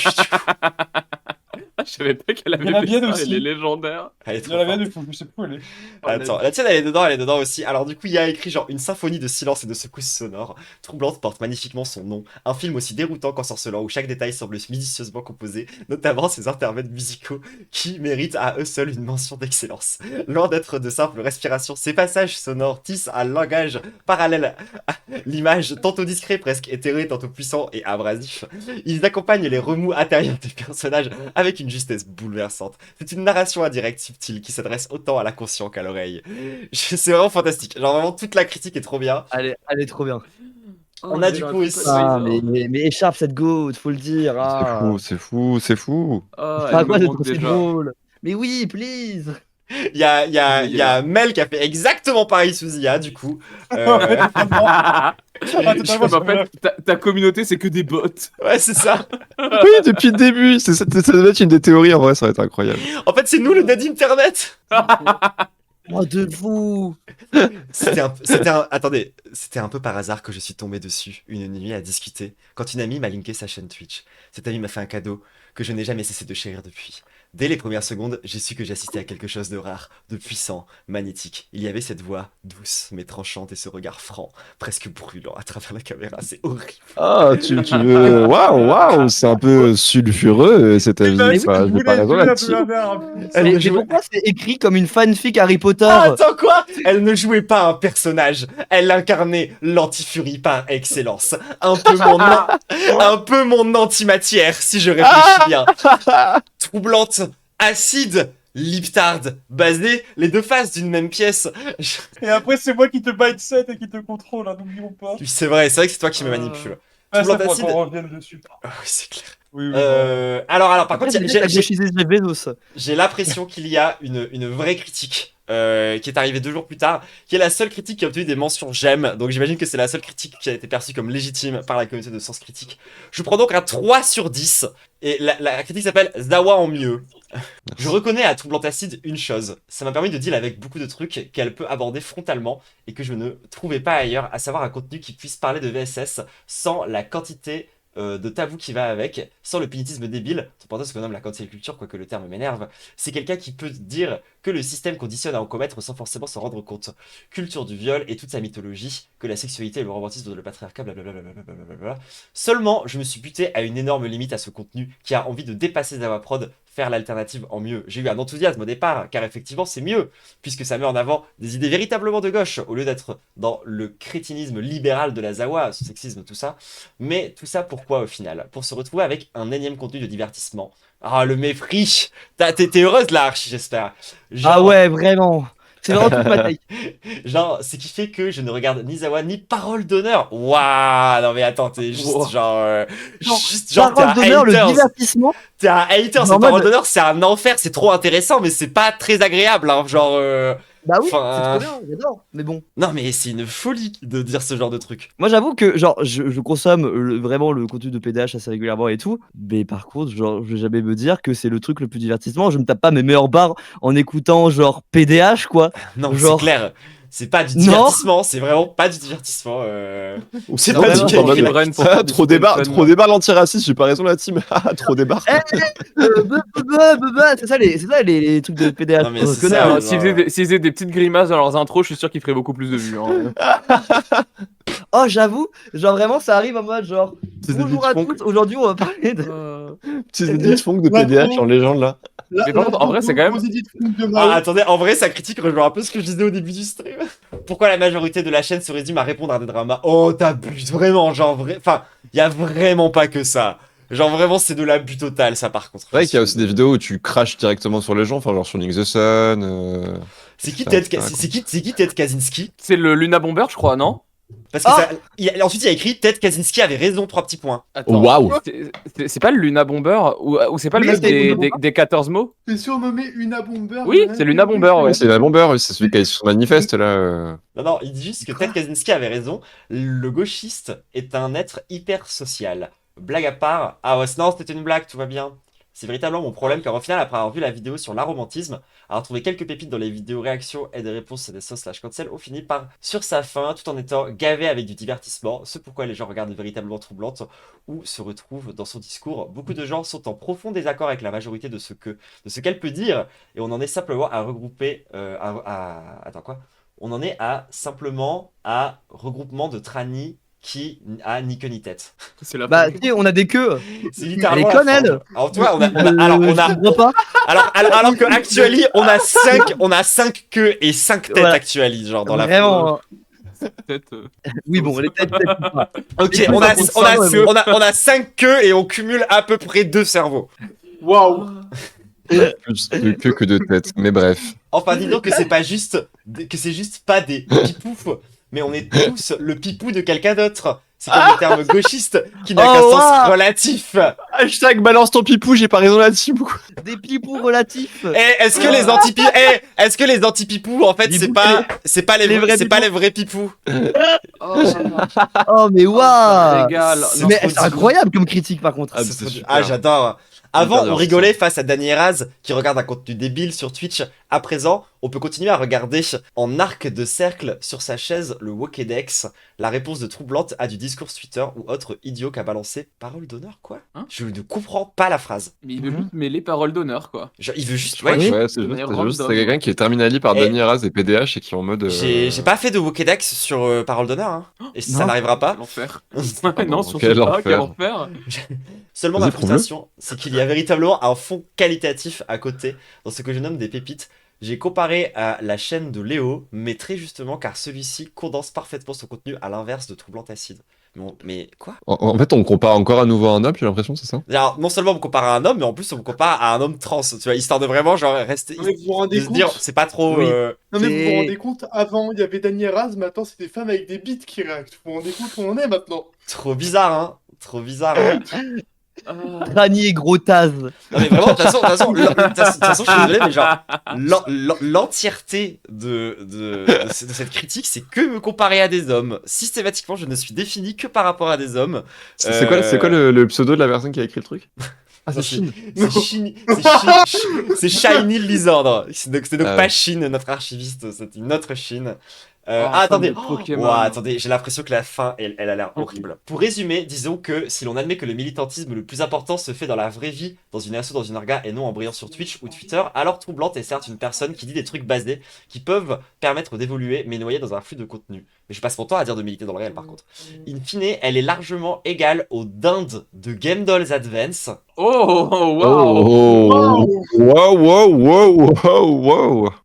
Je savais pas qu'elle Il y en a avait bien fait ça, aussi. elle est légendaire. Elle est Il y trop en a forte. bien des fous, je sais plus où elle est. Attends, la tienne elle est dedans aussi. Alors du coup il y a écrit genre une symphonie de silence et de secousses sonores. Troublante porte magnifiquement son nom. Un film aussi déroutant qu'ensorcelant où chaque détail semble minutieusement composé, notamment ses intermèdes musicaux qui méritent à eux seuls une mention d'excellence. Loin d'être de simples respirations, ces passages sonores tissent un langage parallèle à l'image, tantôt discret, presque éthéré, tantôt puissant et abrasif. Ils accompagnent les remous intérieurs des personnages avec une justesse bouleversante. C'est une narration indirecte, subtile, qui s'adresse autant à l'inconscient qu'à l'oreille. C'est vraiment fantastique. Genre vraiment toute la critique est trop bien. Elle est trop bien. On a du coup aussi. Ah, mais écharpe cette go, faut le dire. Ah. C'est fou. Oh, Ah, elle quoi, me c'est manque trop déjà. drôle. Mais oui, please. Il y a Mel qui a fait exactement pareil sous IA, du coup. En fait, ta communauté, c'est que des bots. Ouais, c'est ça. Oui, depuis le début. Ça devait être une des théories, en vrai, ça va être incroyable. En fait, c'est nous le dead internet. Oh, de fou. Attendez, c'était un peu par hasard que je suis tombé dessus une nuit à discuter quand une amie m'a linké sa chaîne Twitch. Cette amie m'a fait un cadeau que je n'ai jamais cessé de chérir depuis. Dès les premières secondes, j'ai su que j'assistais à quelque chose de rare, de puissant, magnétique. Il y avait cette voix douce mais tranchante et ce regard franc, presque brûlant à travers la caméra. C'est horrible. Ah, tu veux. Waouh, c'est un peu sulfureux, cette avis. Mais oui, Enfin, j'ai pas raison là-dessus. Mais pourquoi c'est écrit comme une fanfic Harry Potter? Ah, attends quoi? Elle ne jouait pas un personnage, elle incarnait l'antifurie par excellence. Un peu mon antimatière, si je réfléchis bien. Troublante, acide, liptarde, basée, les deux faces d'une même pièce. Et après, c'est moi qui te mindset et qui te contrôle, hein, n'oublions pas. C'est vrai que c'est toi qui me manipule. Ah, ça, Troublante faut acide. qu'on revienne dessus. Ah oui, c'est clair. Alors, par contre, j'ai l'impression qu'il y a une vraie critique qui est arrivée 2 jours plus tard, qui est la seule critique qui a obtenu des mentions j'aime. Donc j'imagine que c'est la seule critique qui a été perçue comme légitime par la communauté de Sens Critique. Je prends donc un 3 sur 10, et la critique s'appelle Zawa en mieux. Je reconnais à Troublante Acide une chose, ça m'a permis de deal avec beaucoup de trucs qu'elle peut aborder frontalement et que je ne trouvais pas ailleurs, à savoir un contenu qui puisse parler de VSS sans la quantité de tabou qui va avec, sans le punitisme débile, pendant ce qu'on nomme la cancel culture, quoique le terme m'énerve. C'est quelqu'un qui peut dire que le système conditionne à en commettre sans forcément s'en rendre compte. Culture du viol et toute sa mythologie, que la sexualité et le romantisme de le patriarcat, blablabla. Seulement, je me suis buté à une énorme limite à ce contenu qui a envie de dépasser Zawa Prod, faire l'alternative en mieux. J'ai eu un enthousiasme au départ, car effectivement c'est mieux, puisque ça met en avant des idées véritablement de gauche, au lieu d'être dans le crétinisme libéral de la Zawa, ce sexisme, tout ça. Mais tout ça pourquoi au final? Pour se retrouver avec un énième contenu de divertissement. Ah, le mépris! T'es heureuse là, Archie, j'espère. Ah ouais, vraiment. C'est vraiment toute ma taille. Genre, ce qui fait que je ne regarde ni Zawa ni Parole d'honneur. Waouh, non mais attends, t'es juste genre... Parole d'honneur, le divertissement. T'es un hater, c'est Parole d'honneur, c'est un enfer, c'est trop intéressant, mais c'est pas très agréable, hein, genre... Bah oui, c'est trop bien, j'adore, mais bon. Non mais c'est une folie de dire ce genre de truc. Moi j'avoue que genre je consomme vraiment le contenu de PDH assez régulièrement et tout, mais par contre genre je vais jamais me dire que c'est le truc le plus divertissement, je me tape pas mes meilleures barres en écoutant genre PDH quoi. Non genre... c'est clair, c'est pas du divertissement, c'est vraiment pas du divertissement. C'est pas du divertissement. Trop débat l'antiraciste, j'ai pas raison la team. Trop débat. C'est ça les trucs de PDH. Non, mais s'ils faisaient des petites grimaces dans leurs intros, je suis sûr qu'ils feraient beaucoup plus de vues. Hein. Oh j'avoue, genre vraiment ça arrive en mode genre bonjour à tous, aujourd'hui on va parler de... Petits edits funk de PDH en légende là. Mais par contre, en vrai, c'est quand même. Ah, attendez, en vrai, sa critique rejoint un peu ce que je disais au début du stream. Pourquoi la majorité de la chaîne se résume à répondre à des dramas? Oh, t'abuses, vraiment, genre, Enfin, y a vraiment pas que ça. Genre, vraiment, c'est de l'abus total, ça, par contre. C'est vrai qu'il y a aussi des vidéos où tu craches directement sur les gens, enfin, genre sur Nick the Sun. C'est qui Ted Kaczynski? C'est le Luna Bomber, je crois, non? Parce que ensuite, il y a écrit Ted Kaczynski avait raison, 3 petits points. Waouh! C'est pas le Luna Bomber ou c'est pas le mec des 14 mots? C'est surnommé Luna Bomber. Oui, c'est Luna Bomber, ouais. C'est Luna Bomber, c'est celui qui a son manifeste là. Non, il dit juste que Ted Kaczynski avait raison. Le gauchiste est un être hyper social. Blague à part. Ah ouais, non, c'était une blague, tout va bien. C'est véritablement mon problème car au final, après avoir vu la vidéo sur l'aromantisme, avoir trouvé quelques pépites dans les vidéos réactions et des réponses des sauces /cancel, on finit par sur sa fin tout en étant gavé avec du divertissement, ce pourquoi les gens regardent véritablement Troublante ou se retrouvent dans son discours. Beaucoup de gens sont en profond désaccord avec la majorité de ce qu'elle peut dire et on en est simplement à regrouper attends quoi? On en est simplement à regroupement de trannies qui a ni queue ni tête. Bah, tu sais, on a des queues. C'est littéralement. Elle est conne, elle. Alors, tu vois, alors que actually, on a 5 queues et 5 têtes actually, genre dans vraiment... la Oui, bon, les têtes pas. Ok, on a 5 queues et on cumule à peu près 2 cerveaux. Waouh. Plus de queue que de tête, mais bref. Enfin, dis donc que c'est juste pas des pipoufs, mais on est tous le pipou de quelqu'un d'autre. C'est comme le terme gauchiste qui n'a qu'un sens relatif. Hashtag balance ton pipou, j'ai pas raison là-dessus. Des pipous relatifs. Est-ce que les anti-pipous, en fait, c'est pas les vrais pipous? Oh, mais waouh. Mais c'est incroyable comme critique, par contre. Ah, j'adore. Avant, on rigolait face à Danny Eraz qui regarde un contenu débile sur Twitch. À présent, on peut continuer à regarder en arc de cercle sur sa chaise le Wokedex. La réponse de Troublante à du discours Twitter ou autre idiot qu'a balancé parole d'honneur, quoi. Je ne comprends pas la phrase. Mais il veut juste mêler paroles d'honneur, quoi. Genre, il veut juste... Ouais, c'est juste quelqu'un qui est terminali par Danny Eraz et PDH et qui est en mode... J'ai pas fait de Wokedex sur parole d'honneur, hein. Et ça n'arrivera pas. L'enfer. Non, surtout pas, quel enfer. Seulement ma frustration, c'est qu'il y a véritablement un fond qualitatif à côté dans ce que je nomme des pépites. J'ai comparé à la chaîne de Léo, mais très justement car celui-ci condense parfaitement son contenu à l'inverse de Troublante Acide. Bon, mais quoi? En fait, on compare encore à nouveau à un homme, j'ai l'impression, c'est ça? Alors, non seulement on me compare à un homme, mais en plus on me compare à un homme trans, tu vois, histoire de vraiment genre rester... Non, mais vous vous rendez compte? Se dire, c'est pas trop... Non mais vous vous rendez compte, avant il y avait Danny Eraz, maintenant c'est des femmes avec des bites qui réactent. Vous vous rendez compte où on est maintenant? Trop bizarre, hein? Trop bizarre, hein? Ranier gros taz. Non mais vraiment, de toute façon, je suis désolé, mais genre, l'entièreté de cette critique, c'est que me comparer à des hommes. Systématiquement, je ne suis défini que par rapport à des hommes. C'est quoi le pseudo de la personne qui a écrit le truc? Ah, c'est Chine. C'est Shiny Lizard. C'est donc Ah pas ouais. Chine, notre archiviste, c'est une autre Chine. Attendez. Attendez, j'ai l'impression que la fin, elle a l'air horrible. Pour résumer, disons que si l'on admet que le militantisme le plus important se fait dans la vraie vie, dans une asso, dans une orga, et non en brillant sur Twitch ou Twitter, alors Troublante est certes une personne qui dit des trucs basés, qui peuvent permettre d'évoluer, mais noyés dans un flux de contenu. Mais je passe mon temps à dire de militer dans le réel par contre. In fine, elle est largement égale aux dindes de Game Dolls Advance. Wow.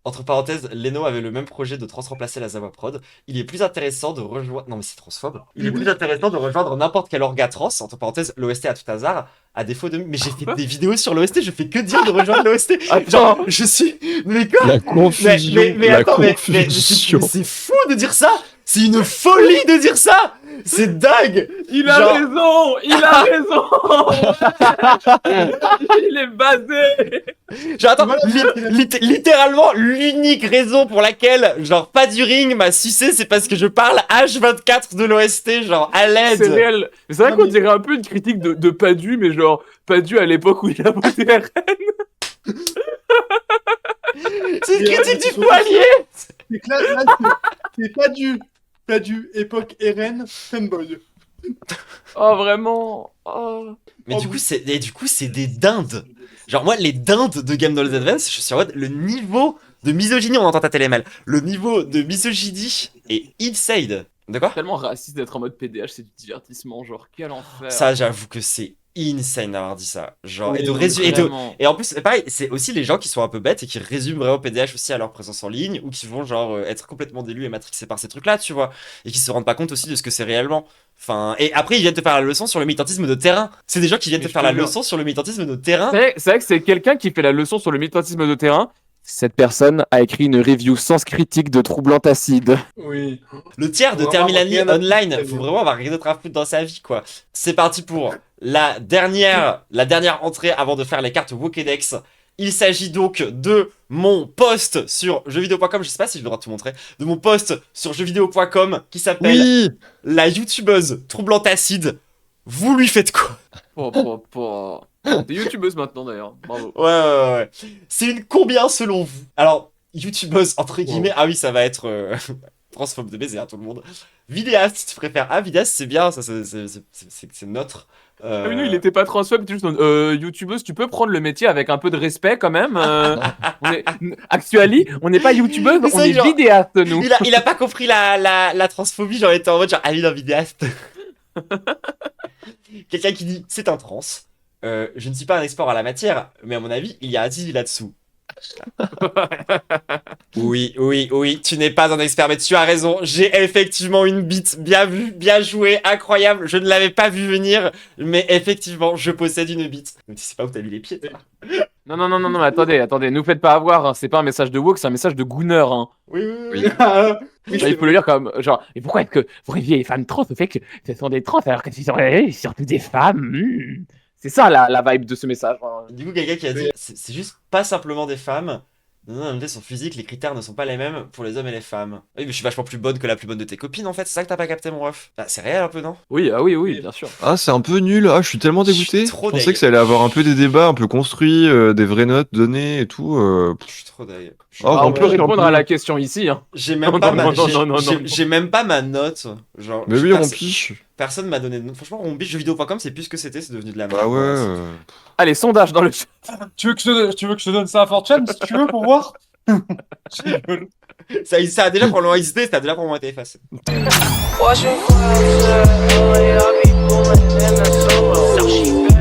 Entre parenthèses, Leno avait le même projet de remplacer la Zawa Prod. Il est plus intéressant de rejoindre... Non mais c'est transphobe. Il est plus intéressant de rejoindre n'importe quel orga trans. Entre parenthèses, l'OST à tout hasard. À défaut de... Mais j'ai fait des vidéos sur l'OST, je fais que dire de rejoindre l'OST. Genre, je suis... Mais quoi? La confusion. Mais attends, mais c'est fou de dire ça. C'est une folie de dire ça. C'est dingue. Il a raison. Il est basé. Genre attends, littéralement l'unique raison pour laquelle genre pas du ring m'a sucé, c'est parce que je parle H24 de l'OST, genre à l'aide. C'est réel. Mais c'est vrai qu'on dirait un peu une critique de Padu, mais genre Padu à l'époque où il a voté RN. C'est une critique du poilier. C'est que là, c'est pas du époque RN fanboy. Oh vraiment. Oh. Mais du coup c'est des dindes. Genre moi les dindes de Game Dolls Advance, je suis en mode le niveau de misogynie, on entend ta télémail. Le niveau de misogynie est insane. D'accord? Tellement raciste d'être en mode PDH, c'est du divertissement, genre quel enfer. Ça j'avoue que c'est insane d'avoir dit ça. Genre, Oui, et en plus, pareil, c'est aussi les gens qui sont un peu bêtes et qui résument vraiment PDH aussi à leur présence en ligne ou qui vont genre être complètement délus et matrixés par ces trucs-là, tu vois, et qui se rendent pas compte aussi de ce que c'est réellement. Enfin, et après ils viennent te faire la leçon sur le militantisme de terrain. C'est des gens qui viennent te faire la leçon sur le militantisme de terrain. C'est vrai que c'est quelqu'un qui fait la leçon sur le militantisme de terrain. Cette personne a écrit une review sans critique de Troublante Acide. Oui. Le tiers de Termilani Online, faut vraiment avoir rien d'autre à foutre dans sa vie, quoi. C'est parti pour la dernière entrée avant de faire les cartes Wokedex. Il s'agit donc de mon post sur jeuxvideo.com, je sais pas si je devrais te montrer, de mon post sur jeuxvideo.com qui s'appelle La youtubeuse Troublante Acide. Vous lui faites quoi? T'es youtubeuse maintenant d'ailleurs, bravo. Ouais. C'est une combien selon vous? Alors, youtubeuse entre guillemets, ah oui, ça va être transphobe de baiser à tout le monde. Vidéaste, si tu préfères. Ah, vidéaste, c'est bien, ça c'est neutre. Ah mais non, il était pas transphobe, juste youtubeuse, tu peux prendre le métier avec un peu de respect quand même. Actually, on n'est pas youtubeuse, on est genre, vidéaste nous. Il a pas compris la transphobie, genre était en mode genre, ah oui, non, vidéaste. Quelqu'un qui dit, c'est un trans. Je ne suis pas un expert à la matière, mais à mon avis, il y a un Zizi là-dessous. Oui, tu n'es pas un expert, mais tu as raison. J'ai effectivement une bite, bien vue, bien jouée, incroyable. Je ne l'avais pas vu venir, mais effectivement, je possède une bite. Mais tu sais pas où t'as mis les pieds, toi. Non, attendez, nous faites pas avoir, hein. C'est pas un message de woke, c'est un message de gooner. Hein. Oui. Genre, il faut le lire comme genre, et pourquoi est-ce que vous réveillez les femmes trans au fait que ce sont des trans alors que ce sont surtout des femmes C'est ça la vibe de ce message. Hein. Du coup, quelqu'un qui a dit, c'est juste pas simplement des femmes. Non, son physique, les critères ne sont pas les mêmes pour les hommes et les femmes. Oui, mais je suis vachement plus bonne que la plus bonne de tes copines en fait, c'est ça que t'as pas capté mon ref. Bah, c'est réel un peu, non? Oui, bien sûr. Ah, c'est un peu nul. Ah, je suis tellement dégoûté. Je trop pensais que ça allait avoir un peu des débats un peu construits, des vraies notes données et tout. Je suis trop d'ailleurs. On peut répondre à la question ici. Hein. J'ai même pas ma note. Genre, mais oui, on piche. Personne m'a donné de note. Franchement, on biche jeuxvideo.com, c'est plus ce que c'était, c'est devenu de la merde. Ah ouais. Allez, sondage dans le chat. Tu veux que je te donne ça à 4chan si tu veux pour voir? Ça a déjà probablement existé, ça a déjà probablement été effacé. Watching clouds, I'll be pulling in the solo.